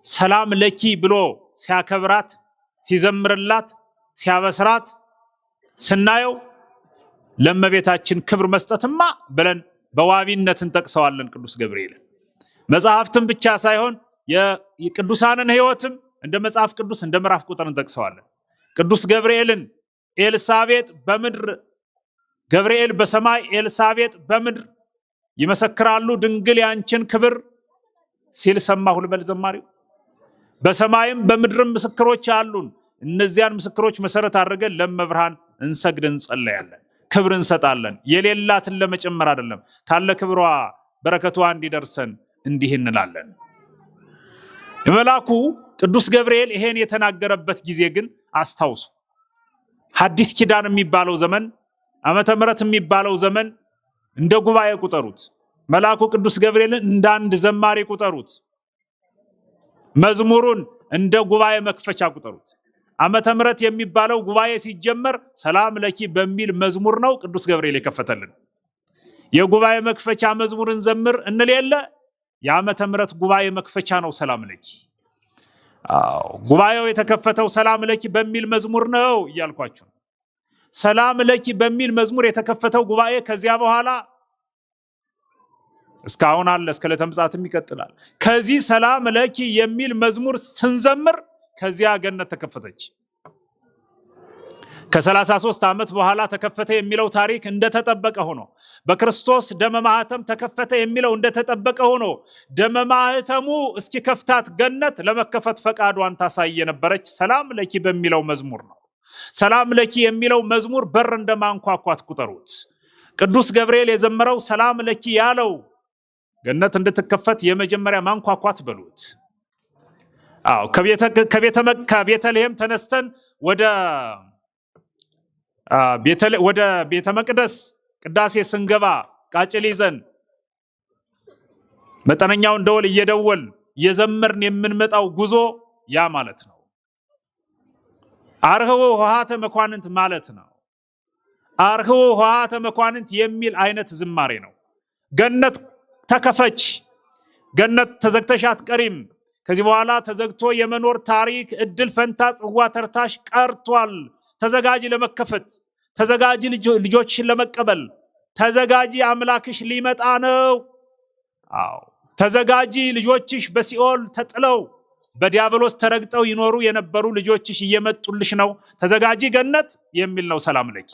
ሰላም ለኪ ብሎ ሲያከብራት ሲዘምርላት ሲያበስራት ስናየው ለእመቤታችን ክብር መስጠትማ ብለን በዋቢነት እንጠቅሰዋለን። ቅዱስ ገብርኤልን መጽሐፍትን ብቻ ሳይሆን የቅዱሳንን ሕይወትም እንደ መጽሐፍ ቅዱስ እንደ ምዕራፍ ቁጥር እንጠቅሰዋለን። ቅዱስ ገብርኤልን ኤልሳቤጥ በምድር ገብርኤል በሰማይ ኤልሳቤጥ በምድር ይመሰክራሉ ድንግል ያንቺን ክብር ሲል ሰማሁ ልበል ዘማሪው። በሰማይም በምድርም ምስክሮች አሉን። እነዚያን ምስክሮች መሰረት አድርገን ለመብርሃን እንሰግድ እንጸለያለን፣ ክብር እንሰጣለን። የሌላትን ለመጨመር አይደለም፣ ካለ ክብሯ በረከቷ እንዲደርሰን እንዲህ እንላለን። መልአኩ ቅዱስ ገብርኤል ይሄን የተናገረበት ጊዜ ግን አስታውሱ። ሐዲስ ኪዳን የሚባለው ዘመን፣ ዓመተ ምሕረት የሚባለው ዘመን እንደ ጉባኤ ቁጠሩት። መልአኩ ቅዱስ ገብርኤልን እንደ አንድ ዘማሪ ቁጠሩት። መዝሙሩን እንደ ጉባኤ መክፈቻ ቁጠሩት። ዓመተ ምሕረት የሚባለው ጉባኤ ሲጀመር ሰላም ለኪ በሚል መዝሙር ነው ቅዱስ ገብርኤል የከፈተልን። የጉባኤ መክፈቻ መዝሙርን ዘምር እንል የለ? የዓመተ ምሕረት ጉባኤ መክፈቻ ነው ሰላም ለኪ። ጉባኤው የተከፈተው ሰላም ለኪ በሚል መዝሙር ነው እያልኳችሁ። ሰላም ለኪ በሚል መዝሙር የተከፈተው ጉባኤ ከዚያ በኋላ እስካሁን አለ፣ እስከ ዕለተ ምጽአትም ይቀጥላል። ከዚህ ሰላም ለኪ የሚል መዝሙር ስንዘምር ከዚያ ገነት ተከፈተች። ከ33 ዓመት በኋላ ተከፈተ የሚለው ታሪክ እንደተጠበቀ ሆኖ በክርስቶስ ደመ ማህተም ተከፈተ የሚለው እንደተጠበቀ ሆኖ ደመ ማህተሙ እስኪከፍታት ገነት ለመከፈት ፈቃዷን ታሳይ የነበረች ሰላም ለኪ በሚለው መዝሙር ነው። ሰላም ለኪ የሚለው መዝሙር በር እንደማንኳኳት ቁጠሩት። ቅዱስ ገብርኤል የዘመረው ሰላም ለኪ ያለው ገነት እንድትከፈት የመጀመሪያ ማንኳኳት በሉት። ከቤተልሔም ተነስተን ወደ ቤተ መቅደስ ቅዳሴ ስንገባ ቃጭል ይዘን መጠነኛውን ደወል እየደወል እየዘመርን የምንመጣው ጉዞ ያ ማለት ነው። አርህው ኆኃተ መኳንንት ማለት ነው። አርህው ኆኃተ መኳንንት የሚል አይነት ዝማሬ ነው። ገነት ተከፈች፣ ገነት ተዘግተሽ አትቀሪም። ከዚህ በኋላ ተዘግቶ የመኖር ታሪክ እድል ፈንታ ጽዋ ተርታሽ ቀርቷል። ተዘጋጂ ለመከፈት፣ ተዘጋጂ ልጆችሽን ለመቀበል፣ ተዘጋጂ አምላክሽ ሊመጣ ነው። ተዘጋጂ ልጆችሽ በሲኦል ተጥለው በዲያብሎስ ተረግጠው ይኖሩ የነበሩ ልጆችሽ እየመጡልሽ ነው። ተዘጋጂ ገነት የሚል ነው ሰላም ለኪ።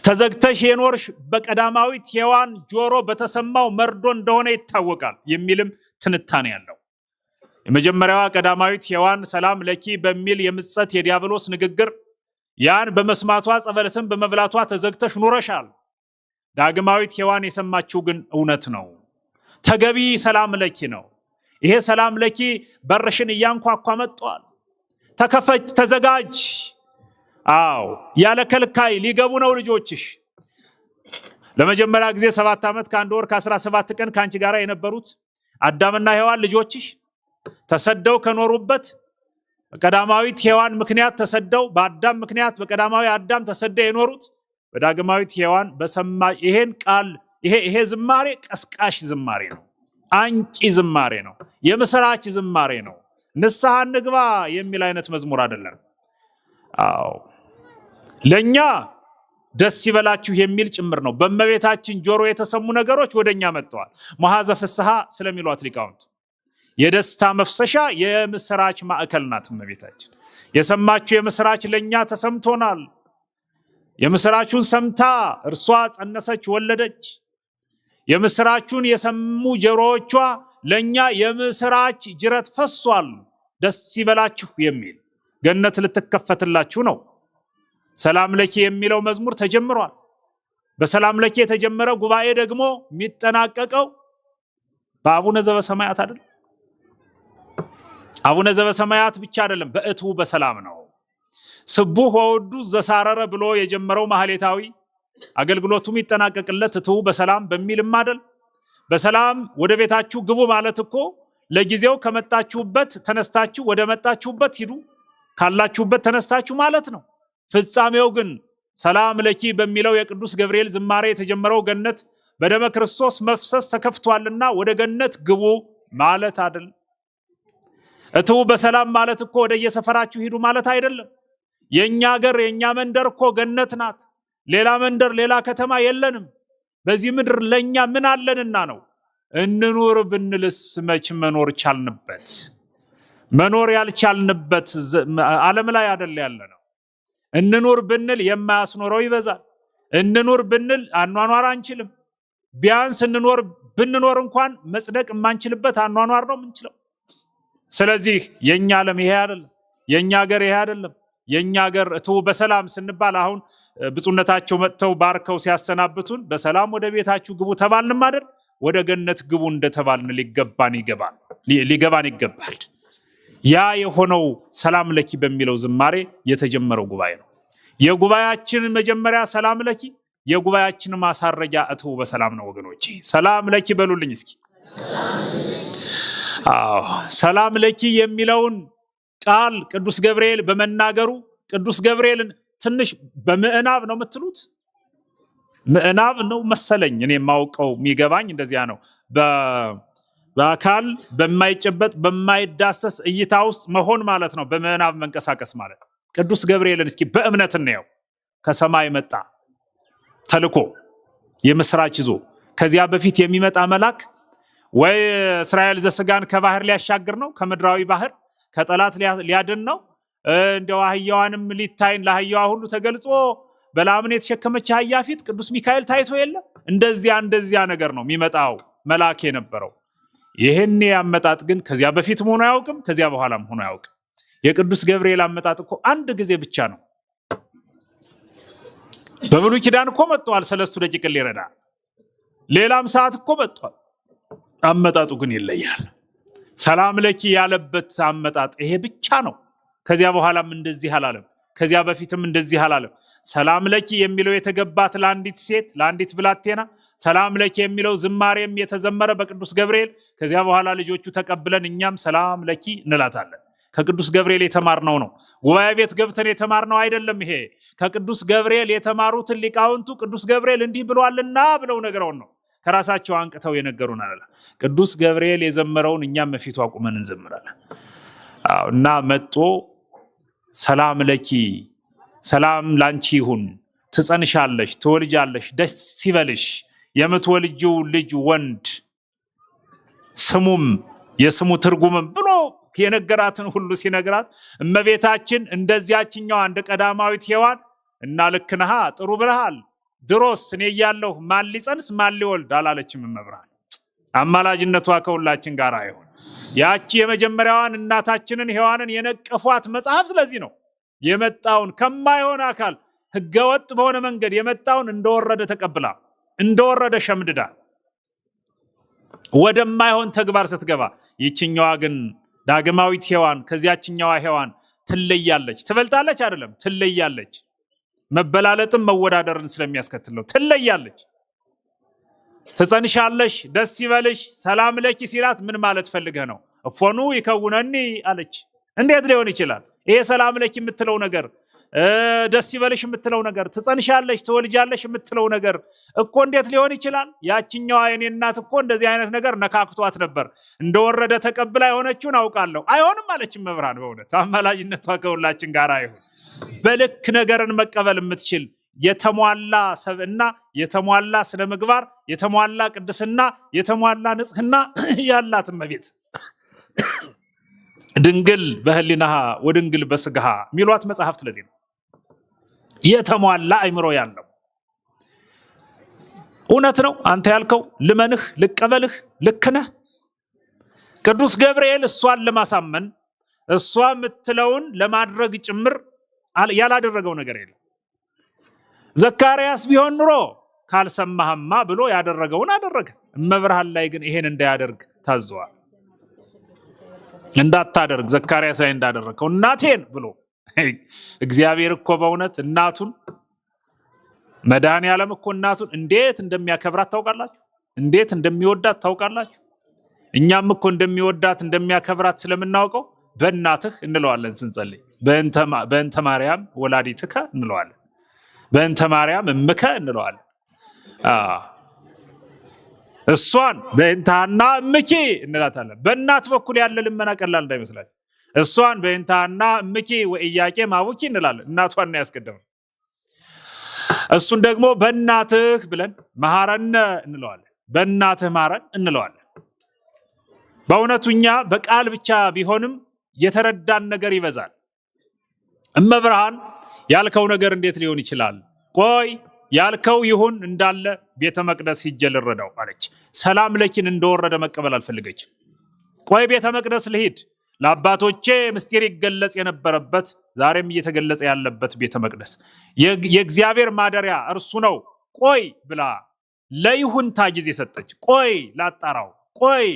ተዘግተሽ የኖርሽ በቀዳማዊት ሔዋን ጆሮ በተሰማው መርዶ እንደሆነ ይታወቃል የሚልም ትንታኔ ያለው። የመጀመሪያዋ ቀዳማዊት ሔዋን ሰላም ለኪ በሚል የምጸት የዲያብሎስ ንግግር ያን በመስማቷ ጸበለስን በመብላቷ ተዘግተሽ ኑረሻል። ዳግማዊት ሔዋን የሰማችው ግን እውነት ነው፣ ተገቢ ሰላም ለኪ ነው። ይሄ ሰላም ለኪ በርሽን እያንኳኳ መጥቷል። ተከፈች፣ ተዘጋጅ። ያለ ከልካይ ሊገቡ ነው ልጆችሽ። ለመጀመሪያ ጊዜ 7 ዓመት ከ1 ወር ከ17 ቀን ካንቺ ጋር የነበሩት አዳምና ሔዋን ልጆችሽ ተሰደው ከኖሩበት በቀዳማዊት ሔዋን ምክንያት ተሰደው በአዳም ምክንያት በቀዳማዊ አዳም ተሰደው የኖሩት በዳግማዊት ሔዋን በሰማ ይሄን ቃል ይሄ ዝማሬ ቀስቃሽ ዝማሬ ነው፣ አንቂ ዝማሬ ነው፣ የምስራች ዝማሬ ነው። ንስሐ እንግባ የሚል አይነት መዝሙር አይደለም። ለኛ ደስ ይበላችሁ የሚል ጭምር ነው። በእመቤታችን ጆሮ የተሰሙ ነገሮች ወደኛ መጥተዋል። መሐዘ ፍስሐ ስለሚሏት ሊቃውንት የደስታ መፍሰሻ የምስራች ማዕከል ናት እመቤታችን። የሰማችሁ የምስራች ለኛ ተሰምቶናል። የምስራቹን ሰምታ እርሷ ጸነሰች፣ ወለደች። የምስራቹን የሰሙ ጆሮዎቿ ለኛ የምስራች ጅረት ፈሷል። ደስ ይበላችሁ የሚል ገነት ልትከፈትላችሁ ነው። ሰላም ለኪ የሚለው መዝሙር ተጀምሯል። በሰላም ለኪ የተጀመረ ጉባኤ ደግሞ የሚጠናቀቀው በአቡነ ዘበሰማያት አይደል? አቡነ ዘበሰማያት ብቻ አይደለም፣ በእትው በሰላም ነው። ስቡሕ ወውዱስ ዘሳረረ ብሎ የጀመረው ማህሌታዊ አገልግሎቱ የሚጠናቀቅለት እትው በሰላም በሚልም አይደል? በሰላም ወደ ቤታችሁ ግቡ ማለት እኮ ለጊዜው ከመጣችሁበት ተነስታችሁ ወደ መጣችሁበት ሂዱ፣ ካላችሁበት ተነስታችሁ ማለት ነው። ፍጻሜው ግን ሰላም ለኪ በሚለው የቅዱስ ገብርኤል ዝማሬ የተጀመረው ገነት በደመ ክርስቶስ መፍሰስ ተከፍቷልና ወደ ገነት ግቡ ማለት አይደል? እትው በሰላም ማለት እኮ ወደ የሰፈራችሁ ሂዱ ማለት አይደለም። የኛ ሀገር የኛ መንደር እኮ ገነት ናት። ሌላ መንደር ሌላ ከተማ የለንም። በዚህ ምድር ለኛ ምን አለንና ነው? እንኑር ብንልስ መች መኖር ቻልንበት? መኖር ያልቻልንበት ዓለም ላይ አይደል ያለነው። እንኑር ብንል የማያስኖረው ይበዛል። እንኑር ብንል አኗኗር አንችልም። ቢያንስ ብንኖር እንኳን መጽደቅ የማንችልበት አኗኗር ነው የምንችለው። ስለዚህ የኛ ዓለም ይሄ አይደለም፣ የኛ ሀገር ይሄ አይደለም። የኛ ሀገር እትው በሰላም ስንባል አሁን ብፁዕነታቸው መጥተው ባርከው ሲያሰናብቱን በሰላም ወደ ቤታችሁ ግቡ ተባልንም አይደል? ወደ ገነት ግቡ እንደተባልን ሊገባን ይገባል። ያ የሆነው ሰላም ለኪ በሚለው ዝማሬ የተጀመረው ጉባኤ ነው። የጉባኤያችን መጀመሪያ ሰላም ለኪ፣ የጉባኤያችን ማሳረጊያ እትው በሰላም ነው። ወገኖቼ ሰላም ለኪ በሉልኝ እስኪ። ሰላም ለኪ የሚለውን ቃል ቅዱስ ገብርኤል በመናገሩ ቅዱስ ገብርኤልን ትንሽ በምዕናብ ነው የምትሉት? ምዕናብ ነው መሰለኝ እኔ የማውቀው የሚገባኝ እንደዚያ ነው። በአካል በማይጨበጥ በማይዳሰስ እይታ ውስጥ መሆን ማለት ነው በምዕናብ መንቀሳቀስ ማለት። ቅዱስ ገብርኤልን እስኪ በእምነት እንየው። ከሰማይ መጣ ተልኮ የምስራች ይዞ ከዚያ በፊት የሚመጣ መልአክ ወይ እስራኤል ዘስጋን ከባህር ሊያሻግር ነው፣ ከምድራዊ ባህር ከጠላት ሊያድን ነው። እንደው አህያዋንም ሊታይን ለአህያዋ ሁሉ ተገልጾ በላምን የተሸከመች አህያ ፊት ቅዱስ ሚካኤል ታይቶ የለ? እንደዚያ ነገር ነው የሚመጣው መልአክ የነበረው። ይሄን አመጣጥ ግን ከዚያ በፊት ሆኖ አያውቅም፣ ከዚያ በኋላም ሆኖ አያውቅም። የቅዱስ ገብርኤል አመጣጥ እኮ አንድ ጊዜ ብቻ ነው። በብሉይ ኪዳን እኮ መጥቷል፣ 3 ደቂቅ ሊረዳ ሌላም ሰዓት እኮ መጥቷል። አመጣጡ ግን ይለያል። ሰላም ለኪ ያለበት አመጣጥ ይሄ ብቻ ነው። ከዚያ በኋላም እንደዚህ አላለም፣ ከዚያ በፊትም እንደዚህ አላለም። ሰላም ለኪ የሚለው የተገባት ለአንዲት ሴት ለአንዲት ብላቴና፣ ሰላም ለኪ የሚለው ዝማሬም የተዘመረ በቅዱስ ገብርኤል፣ ከዚያ በኋላ ልጆቹ ተቀብለን እኛም ሰላም ለኪ እንላታለን። ከቅዱስ ገብርኤል የተማርነው ነው። ጉባኤ ቤት ገብተን የተማርነው አይደለም። ይሄ ከቅዱስ ገብርኤል የተማሩትን ሊቃውንቱ ቅዱስ ገብርኤል እንዲህ ብሏልና ብለው ነገረውን ነው ከራሳቸው አንቅተው የነገሩን አለ። ቅዱስ ገብርኤል የዘመረውን እኛም በፊቱ አቁመን እንዘምራለን። እና መጦ ሰላም ለኪ፣ ሰላም ላንቺ ይሁን፣ ትጸንሻለሽ፣ ትወልጃለሽ፣ ደስ ይበልሽ፣ የምትወልጂው ልጅ ወንድ ስሙም የስሙ ትርጉምም ብሎ የነገራትን ሁሉ ሲነግራት እመቤታችን እንደዚያችኛዋ እንደ ቀዳማዊት ሔዋን እና ልክ ነሃ ጥሩ ብለሃል፣ ድሮስ እኔ እያለሁ ማን ሊጸንስ ማን ሊወልድ አላለችም። መብራን አማላጅነቷ ከሁላችን ጋር አይሆን። ያቺ የመጀመሪያዋን እናታችንን ሔዋንን የነቀፏት መጽሐፍ ስለዚህ ነው። የመጣውን ከማይሆን አካል ህገወጥ በሆነ መንገድ የመጣውን እንደወረደ ተቀብላ እንደወረደ ሸምድዳ ወደማይሆን ተግባር ስትገባ፣ ይችኛዋ ግን ዳግማዊት ሔዋን ከዚያችኛዋ ሔዋን ትለያለች። ትበልጣለች አይደለም፣ ትለያለች። መበላለጥም መወዳደርን ስለሚያስከትለው ትለያለች። ትጸንሻለሽ፣ ደስ ይበልሽ፣ ሰላም ለኪ ሲላት ምን ማለት ፈልገህ ነው? እፎኑ ይከውነኒ አለች። እንዴት ሊሆን ይችላል? ይሄ ሰላም ለኪ የምትለው ነገር፣ ደስ ይበልሽ የምትለው ነገር፣ ትጸንሻለሽ ትወልጃለሽ የምትለው ነገር እኮ እንዴት ሊሆን ይችላል? ያችኛዋ የኔ እናት እኮ እንደዚህ አይነት ነገር ነካክቷት ነበር። እንደወረደ ተቀብላ የሆነችውን አውቃለሁ። አይሆንም አለችም መብራን። በእውነት አማላጅነቷ ከሁላችን ጋር አይሆን። በልክ ነገርን መቀበል የምትችል የተሟላ ሰብዕና፣ የተሟላ ስነ ምግባር፣ የተሟላ ቅድስና፣ የተሟላ ንጽህና ያላት እመቤት ድንግል በህሊናሃ ወድንግል በስጋሃ ሚሏት መጽሐፍት ለዚህ ነው። የተሟላ አይምሮ ያለው እውነት ነው። አንተ ያልከው ልመንህ ልቀበልህ ልክ ነህ። ቅዱስ ገብርኤል እሷን ለማሳመን እሷ የምትለውን ለማድረግ ጭምር ያላደረገው ነገር የለም። ዘካርያስ ቢሆን ኑሮ ካልሰማህማ ብሎ ያደረገውን አደረገ። እመብርሃን ላይ ግን ይሄን እንዳያደርግ ታዘዋል። እንዳታደርግ ዘካርያስ ላይ እንዳደረገው እናቴን ብሎ እግዚአብሔር እኮ በእውነት እናቱን መድኃኔዓለም እኮ እናቱን እንዴት እንደሚያከብራት ታውቃላችሁ? እንዴት እንደሚወዳት ታውቃላችሁ? እኛም እኮ እንደሚወዳት እንደሚያከብራት ስለምናውቀው በእናትህ እንለዋለን ስንጸልይ። በእንተ ማርያም ወላዲትከ እንለዋለን። በእንተ ማርያም እምከ እንለዋለን። እሷን በእንተ ሐና እምኪ እንላታለን። በእናት በኩል ያለ ልመና ቀላል እንዳይመስላችሁ። እሷን በእንተ ሐና እምኪ ወኢያቄም አቡኪ እንላለን። እናቷን ነው ያስቀደመው። እሱን ደግሞ በእናትህ ብለን መሐረነ እንለዋለን። በእናትህ ማረን እንለዋለን። በእውነቱኛ በቃል ብቻ ቢሆንም የተረዳን ነገር ይበዛል። እመብርሃን ያልከው ነገር እንዴት ሊሆን ይችላል? ቆይ ያልከው ይሁን እንዳለ ቤተ መቅደስ ሂጄ ልረዳው አለች። ሰላም ለኪን እንደወረደ መቀበል አልፈልገችም። ቆይ ቤተ መቅደስ ልሂድ፣ ለአባቶቼ ምስጢር ይገለጽ የነበረበት ዛሬም እየተገለጸ ያለበት ቤተ መቅደስ የእግዚአብሔር ማደሪያ እርሱ ነው። ቆይ ብላ ለይሁንታ ጊዜ ሰጠች። ቆይ ላጣራው፣ ቆይ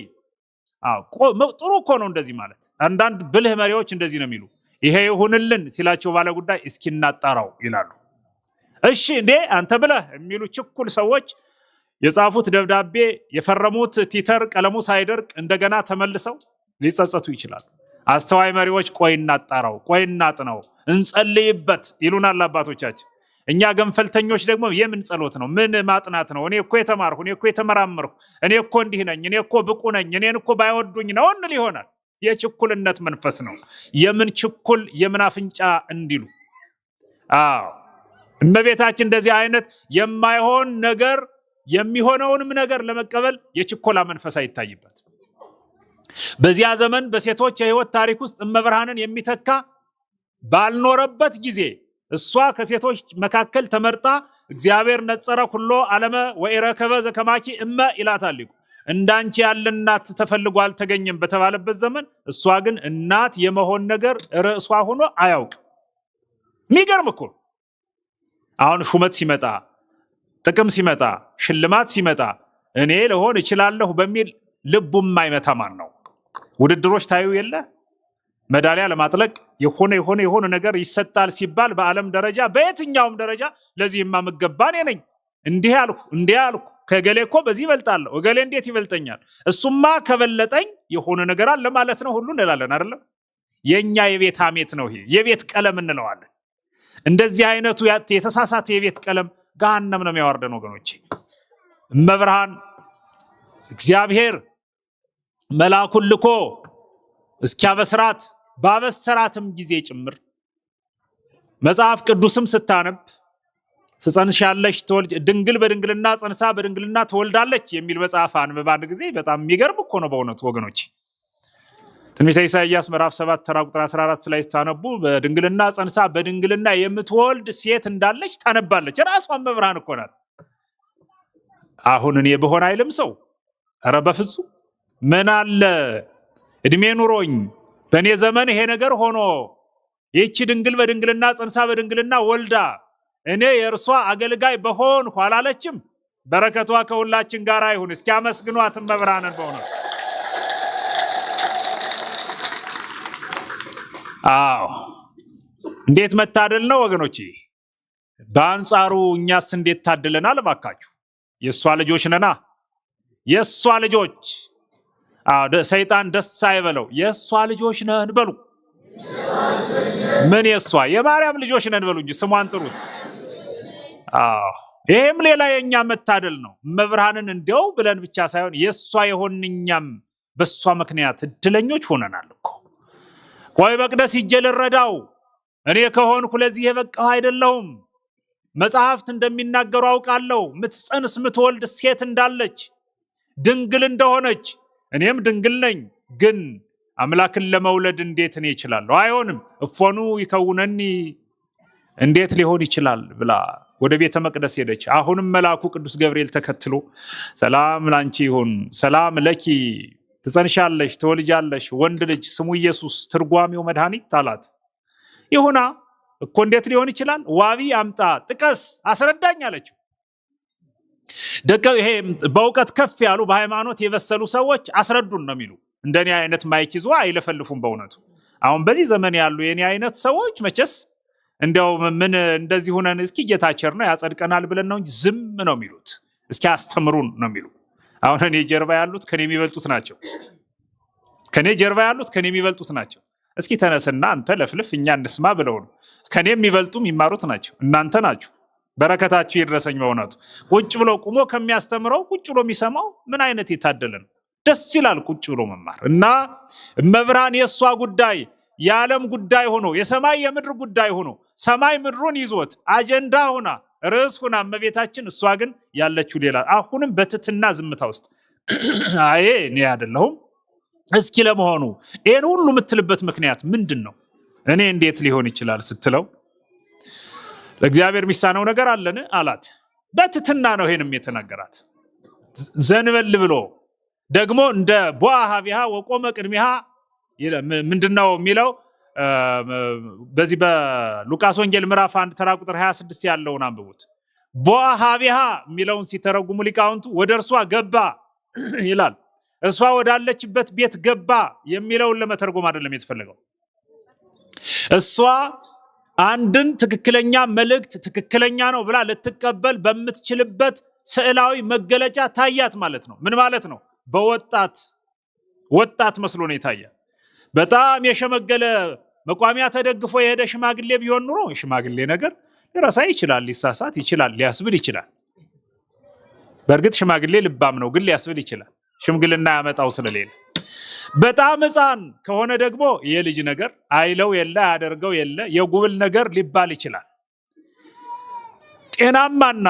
ጥሩ እኮ ነው እንደዚህ ማለት። አንዳንድ ብልህ መሪዎች እንደዚህ ነው የሚሉ፣ ይሄ ይሁንልን ሲላቸው ባለ ጉዳይ እስኪናጣራው ይላሉ። እሺ እንዴ አንተ ብለህ የሚሉ ችኩል ሰዎች የጻፉት ደብዳቤ የፈረሙት ቲተር ቀለሙ ሳይደርቅ እንደገና ተመልሰው ሊጸጸቱ ይችላል። አስተዋይ መሪዎች ቆይ እናጣራው፣ ቆይ እናጥነው፣ እንጸልይበት ይሉናል አባቶቻችን። እኛ ገንፈልተኞች ደግሞ የምን ጸሎት ነው? ምን ማጥናት ነው? እኔ እኮ የተማርኩ፣ እኔ እኮ የተመራመርኩ፣ እኔ እኮ እንዲህ ነኝ፣ እኔ እኮ ብቁ ነኝ፣ እኔን እኮ ባይወዱኝ ነው እንል ይሆናል። የችኩልነት መንፈስ ነው። የምን ችኩል የምን አፍንጫ እንዲሉ። እመቤታችን እንደዚህ አይነት የማይሆን ነገር የሚሆነውንም ነገር ለመቀበል የችኮላ መንፈስ አይታይበት። በዚያ ዘመን በሴቶች የህይወት ታሪክ ውስጥ እመብርሃንን የሚተካ ባልኖረበት ጊዜ እሷ ከሴቶች መካከል ተመርጣ እግዚአብሔር ነጸረ ኩሎ ዓለመ ወኢረከበ ዘከማኪ እመ ይላታል። እንዳንቺ ያለ እናት ተፈልጎ አልተገኘም በተባለበት ዘመን እሷ ግን እናት የመሆን ነገር ርዕሷ ሆኖ አያውቅም። የሚገርም እኮ አሁን ሹመት ሲመጣ፣ ጥቅም ሲመጣ፣ ሽልማት ሲመጣ እኔ ልሆን እችላለሁ በሚል ልቡም የማይመታ ማን ነው? ውድድሮች ታዩ የለ መዳሊያ ለማጥለቅ የሆነ ነገር ይሰጣል ሲባል በዓለም ደረጃ በየትኛውም ደረጃ ለዚህማ መገባ እኔ ነኝ፣ እንዲህ ያልኩ ከገሌ እኮ በዚህ ይበልጣለሁ፣ እገሌ እንዴት ይበልጠኛል፣ እሱማ ከበለጠኝ የሆነ ነገር አለ ማለት ነው ሁሉ እንላለን አይደለም? የኛ የቤት ሐሜት ነው ይሄ፣ የቤት ቀለም እንለዋለን። እንደዚህ አይነቱ የተሳሳተ የቤት ቀለም ገሃነም ነው የሚያወርደን ወገኖቼ። እመብርሃን እግዚአብሔር መልአኩን ልኮ እስኪያበስራት ባበሰራትም ጊዜ ጭምር መጽሐፍ ቅዱስም ስታነብ ትጸንሻለሽ ድንግል በድንግልና ጸንሳ በድንግልና ትወልዳለች የሚል መጽሐፍ አንብባ አንድ ጊዜ በጣም የሚገርም እኮ ነው በእውነቱ ወገኖቼ። ትንቢተ ኢሳይያስ ምዕራፍ 7 ተራ ቁጥር 14 ላይ ታነቡ በድንግልና ጸንሳ በድንግልና የምትወልድ ሴት እንዳለች ታነባለች። ራሷ እመብርሃን እኮ ናት። አሁን እኔ በሆነ አይልም ሰው፣ ኧረ በፍጹም ምን አለ እድሜ ኑሮኝ በእኔ ዘመን ይሄ ነገር ሆኖ ይህቺ ድንግል በድንግልና ጸንሳ በድንግልና ወልዳ እኔ የእርሷ አገልጋይ በሆን አላለችም። በረከቷ ከሁላችን ጋር ይሁን። እስኪ አመስግኗት እመብርሃንን በእውነት። እንዴት መታደል ነው ወገኖቼ። በአንጻሩ እኛስ እንዴት ታድለናል እባካችሁ። የእሷ ልጆች ነና፣ የእሷ ልጆች። ሰይጣን ደስ አይበለው፣ የእሷ ልጆች ነን በሉ። ምን የእሷ የማርያም ልጆች ነን በሉ እንጂ ስሟን ጥሩት። ይሄም ሌላ የኛ መታደል ነው። እመብርሃንን እንዲያው ብለን ብቻ ሳይሆን የእሷ የሆንን እኛም በእሷ ምክንያት እድለኞች ሆነናል እኮ። ቆይ መቅደስ ሂጄ ልረዳው፣ እኔ ከሆንኩ ለዚህ የበቃሁ አይደለሁም። መጽሐፍት እንደሚናገሩ አውቃለሁ። ምትጸንስ ምትወልድ ሴት እንዳለች ድንግል እንደሆነች እኔም ድንግል ነኝ። ግን አምላክን ለመውለድ እንዴት እኔ እችላለሁ? አይሆንም። እፎኑ ይከውነኒ እንዴት ሊሆን ይችላል ብላ ወደ ቤተ መቅደስ ሄደች። አሁንም መልአኩ ቅዱስ ገብርኤል ተከትሎ ሰላም ላንቺ ይሁን፣ ሰላም ለኪ፣ ትጸንሻለሽ፣ ትወልጃለሽ ወንድ ልጅ ስሙ ኢየሱስ፣ ትርጓሜው መድኃኒት አላት። ይሁና እኮ እንዴት ሊሆን ይችላል? ዋቢ አምጣ፣ ጥቀስ፣ አስረዳኝ አለችው። ይሄ በእውቀት ከፍ ያሉ በሃይማኖት የበሰሉ ሰዎች አስረዱን ነው የሚሉ። እንደኔ አይነት ማይክ ይዞ አይለፈልፉም በእውነቱ። አሁን በዚህ ዘመን ያሉ የኔ አይነት ሰዎች መቼስ እንደው ምን እንደዚህ ሆነን እስኪ ጌታቸር ነው ያጸድቀናል ብለን ነው እንጂ ዝም ነው የሚሉት። እስኪ አስተምሩን ነው የሚሉ። አሁን እኔ ጀርባ ያሉት ከኔ የሚበልጡት ናቸው። ከኔ ጀርባ ያሉት ከኔ የሚበልጡት ናቸው። እስኪ ተነስና አንተ ለፍልፍ እኛ እንስማ ብለው ነው። ከኔ የሚበልጡም ይማሩት ናቸው። እናንተ ናችሁ። በረከታችሁ ይድረሰኝ በእውነቱ። ቁጭ ብሎ ቁሞ ከሚያስተምረው ቁጭ ብሎ የሚሰማው ምን አይነት የታደለ ነው። ደስ ይላል ቁጭ ብሎ መማር። እና እመብርሃን የእሷ ጉዳይ የዓለም ጉዳይ ሆኖ የሰማይ የምድር ጉዳይ ሆኖ ሰማይ ምድሩን ይዞት አጀንዳ ሆና ርዕስ ሆና እመቤታችን፣ እሷ ግን ያለችው ሌላ። አሁንም በትትና ዝምታ ውስጥ አይ እኔ አይደለሁም እስኪ ለመሆኑ ይሄን ሁሉ የምትልበት ምክንያት ምንድነው? እኔ እንዴት ሊሆን ይችላል ስትለው ለእግዚአብሔር የሚሳነው ነገር አለን አላት። በትህትና ነው ይሄንም የተናገራት። ዘንበል ብሎ ደግሞ እንደ ቦአ ሀቢሃ ወቆመ ቅድሚሃ ምንድነው የሚለው? በዚህ በሉቃስ ወንጌል ምዕራፍ 1 ተራ ቁጥር 26 ያለውን አንብቡት። ቦአ ሀቢሃ የሚለውን ሲተረጉሙ ሊቃውንቱ ወደ እርሷ ገባ ይላል። እሷ ወዳለችበት ቤት ገባ የሚለውን ለመተርጎም አይደለም የተፈለገው። እሷ አንድን ትክክለኛ መልእክት ትክክለኛ ነው ብላ ልትቀበል በምትችልበት ስዕላዊ መገለጫ ታያት ማለት ነው። ምን ማለት ነው? ወጣት መስሎ ነው የታያት። በጣም የሸመገለ መቋሚያ ተደግፎ የሄደ ሽማግሌ ቢሆን ኑሮ ሽማግሌ ነገር ሊረሳ ይችላል፣ ሊሳሳት ይችላል፣ ሊያስብል ይችላል። በእርግጥ ሽማግሌ ልባም ነው፣ ግን ሊያስብል ይችላል። ሽምግልና ያመጣው ስለሌለ። በጣም ሕፃን ከሆነ ደግሞ የልጅ ነገር አይለው የለ ያደርገው የለ የጉብል ነገር ሊባል ይችላል። ጤናማና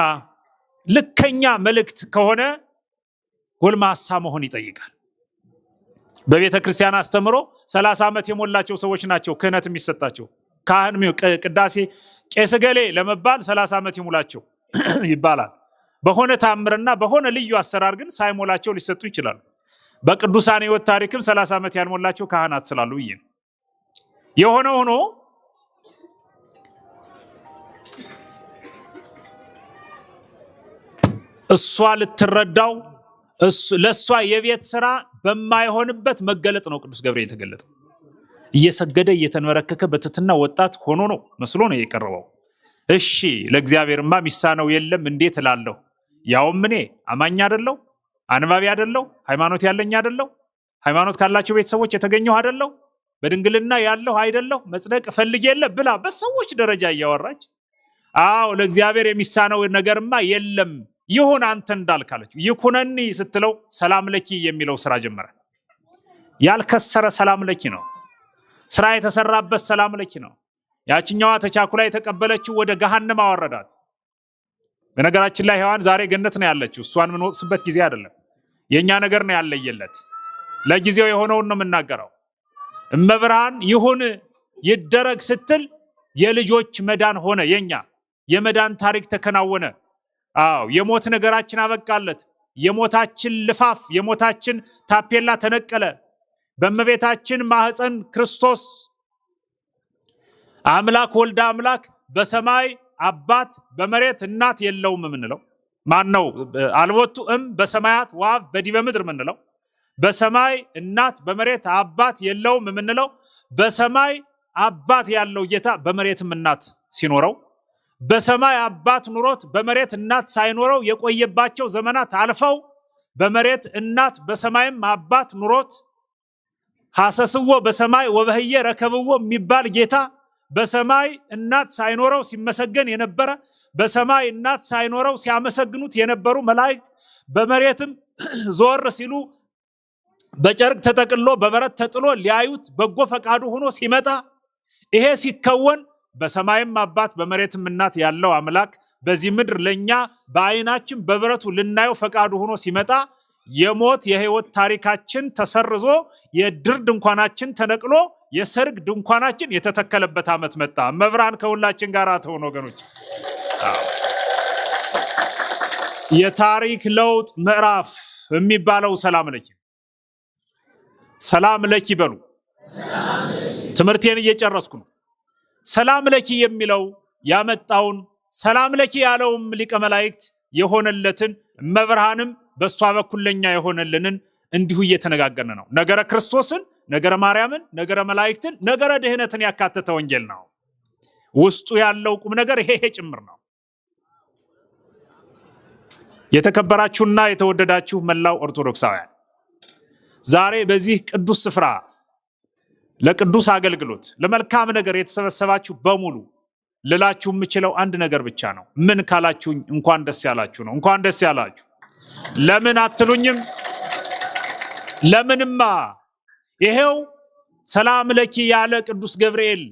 ልከኛ መልእክት ከሆነ ጎልማሳ መሆን ይጠይቃል። በቤተ ክርስቲያን አስተምሮ 30 ዓመት የሞላቸው ሰዎች ናቸው ክህነት የሚሰጣቸው። ካህን ቅዳሴ ቄስ ገሌ ለመባል 30 ዓመት ይሙላቸው ይባላል። በሆነ ታምርና በሆነ ልዩ አሰራር ግን ሳይሞላቸው ሊሰጡ ይችላሉ። በቅዱሳን ሕይወት ታሪክም 30 ዓመት ያልሞላቸው ካህናት ስላሉ ይሄ የሆነ ሆኖ እሷ ልትረዳው ለሷ የቤት ስራ በማይሆንበት መገለጥ ነው ቅዱስ ገብርኤል የተገለጠው። እየሰገደ እየተንበረከከ በትህትና ወጣት ሆኖ ነው መስሎ ነው የቀረበው። እሺ ለእግዚአብሔርማ ሚሳነው የለም እንዴት እላለሁ? ያውም እኔ አማኝ አይደለው፣ አንባቢ አይደለው፣ ሃይማኖት ያለኝ አይደለው፣ ሃይማኖት ካላቸው ቤተሰቦች የተገኘው አይደለው፣ በድንግልና ያለው አይደለው፣ መጽደቅ ፈልግ የለ ብላ በሰዎች ደረጃ እያወራች አዎ ለእግዚአብሔር የሚሳነው ነገርማ የለም ይሁን አንተ እንዳልካለች ይኩነኒ ስትለው ሰላም ለኪ የሚለው ስራ ጀመረ። ያልከሰረ ሰላም ለኪ ነው። ስራ የተሰራበት ሰላም ለኪ ነው። ያችኛዋ ተቻኩላ የተቀበለችው ወደ ገሃነም አወረዳት። በነገራችን ላይ ሔዋን ዛሬ ገነት ነው ያለችው። እሷን ምን ወቅስበት ጊዜ አይደለም። የኛ ነገር ነው ያለየለት። ለጊዜው የሆነውን ነው የምናገረው። እመብርሃን ይሁን ይደረግ ስትል የልጆች መዳን ሆነ። የኛ የመዳን ታሪክ ተከናወነ። አዎ የሞት ነገራችን አበቃለት። የሞታችን ልፋፍ የሞታችን ታፔላ ተነቀለ። በእመቤታችን ማህፀን ክርስቶስ አምላክ ወልደ አምላክ በሰማይ አባት በመሬት እናት የለውም የምንለው ማን ነው? አልቦቱ በሰማያት ወአብ በዲበ ምድር የምንለው በሰማይ እናት በመሬት አባት የለውም የምንለው በሰማይ አባት ያለው ጌታ በመሬትም እናት ሲኖረው በሰማይ አባት ኑሮት በመሬት እናት ሳይኖረው የቆየባቸው ዘመናት አልፈው በመሬት እናት በሰማይም አባት ኑሮት ሐሰስዎ በሰማይ ወበህየ ረከብዎ የሚባል ጌታ በሰማይ እናት ሳይኖረው ሲመሰገን የነበረ በሰማይ እናት ሳይኖረው ሲያመሰግኑት የነበሩ መላእክት በመሬትም ዞር ሲሉ በጨርቅ ተጠቅሎ በበረት ተጥሎ ሊያዩት በጎ ፈቃዱ ሆኖ ሲመጣ ይሄ ሲከወን በሰማይም አባት በመሬትም እናት ያለው አምላክ በዚህ ምድር ለኛ በአይናችን በብረቱ ልናየው ፈቃዱ ሆኖ ሲመጣ የሞት የህይወት ታሪካችን ተሰርዞ የድር ድንኳናችን ተነቅሎ የሰርግ ድንኳናችን የተተከለበት ዓመት መጣ። መብራን ከሁላችን ጋር ተሆነ ወገኖች። የታሪክ ለውጥ ምዕራፍ የሚባለው ሰላም ለኪ ሰላም ለኪ በሉ። ትምህርቴን እየጨረስኩ ነው። ሰላም ለኪ የሚለው ያመጣውን ሰላም ለኪ ያለውም ሊቀ መላእክት የሆነለትን መብርሃንም በሷ በኩል ለኛ የሆነልንን እንዲሁ እየተነጋገርን ነው። ነገረ ክርስቶስን፣ ነገረ ማርያምን፣ ነገረ መላእክትን፣ ነገረ ድህነትን ያካተተ ወንጌል ነው። ውስጡ ያለው ቁም ነገር ይሄ ጭምር ነው። የተከበራችሁና የተወደዳችሁ መላው ኦርቶዶክሳውያን ዛሬ በዚህ ቅዱስ ስፍራ ለቅዱስ አገልግሎት ለመልካም ነገር የተሰበሰባችሁ በሙሉ ልላችሁ የምችለው አንድ ነገር ብቻ ነው። ምን ካላችሁኝ እንኳን ደስ ያላችሁ ነው። እንኳን ደስ ያላችሁ። ለምን አትሉኝም? ለምንማ ይሄው ሰላም ለኪ ያለ ቅዱስ ገብርኤል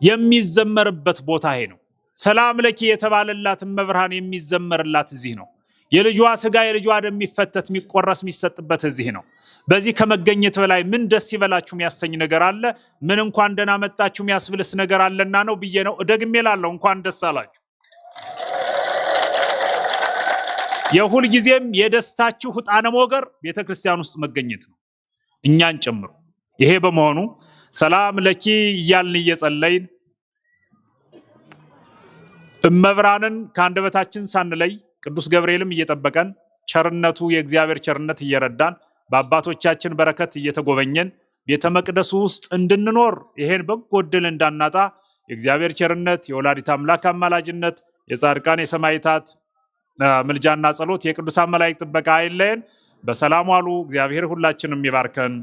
የሚዘመርበት ቦታ ይሄ ነው። ሰላም ለኪ የተባለላት መብርሃን የሚዘመርላት እዚህ ነው። የልጇ ስጋ የልጇ ደም የሚፈተት የሚቆረስ የሚሰጥበት እዚህ ነው። በዚህ ከመገኘት በላይ ምን ደስ ይበላችሁ የሚያሰኝ ነገር አለ? ምን እንኳን ደህና መጣችሁ የሚያስብልስ ነገር አለና ነው ብዬ ነው ደግሜ እላለሁ። እንኳን ደስ አላችሁ። የሁል ጊዜም የደስታችሁ ዕጣነ ሞገር ቤተክርስቲያን ውስጥ መገኘት ነው፣ እኛን ጨምሮ። ይሄ በመሆኑ ሰላም ለኪ እያልን እየጸለይን እመብራንን ከአንደበታችን ሳንለይ ቅዱስ ገብርኤልም እየጠበቀን ቸርነቱ የእግዚአብሔር ቸርነት እየረዳን በአባቶቻችን በረከት እየተጎበኘን ቤተ መቅደሱ ውስጥ እንድንኖር ይሄን በጎ ዕድል እንዳናጣ የእግዚአብሔር ቸርነት የወላዲተ አምላክ አማላጅነት የጻድቃን የሰማዕታት ምልጃና ጸሎት የቅዱሳን መላእክት ጥበቃ አይለየን። በሰላም ዋሉ። እግዚአብሔር ሁላችንም ይባርከን።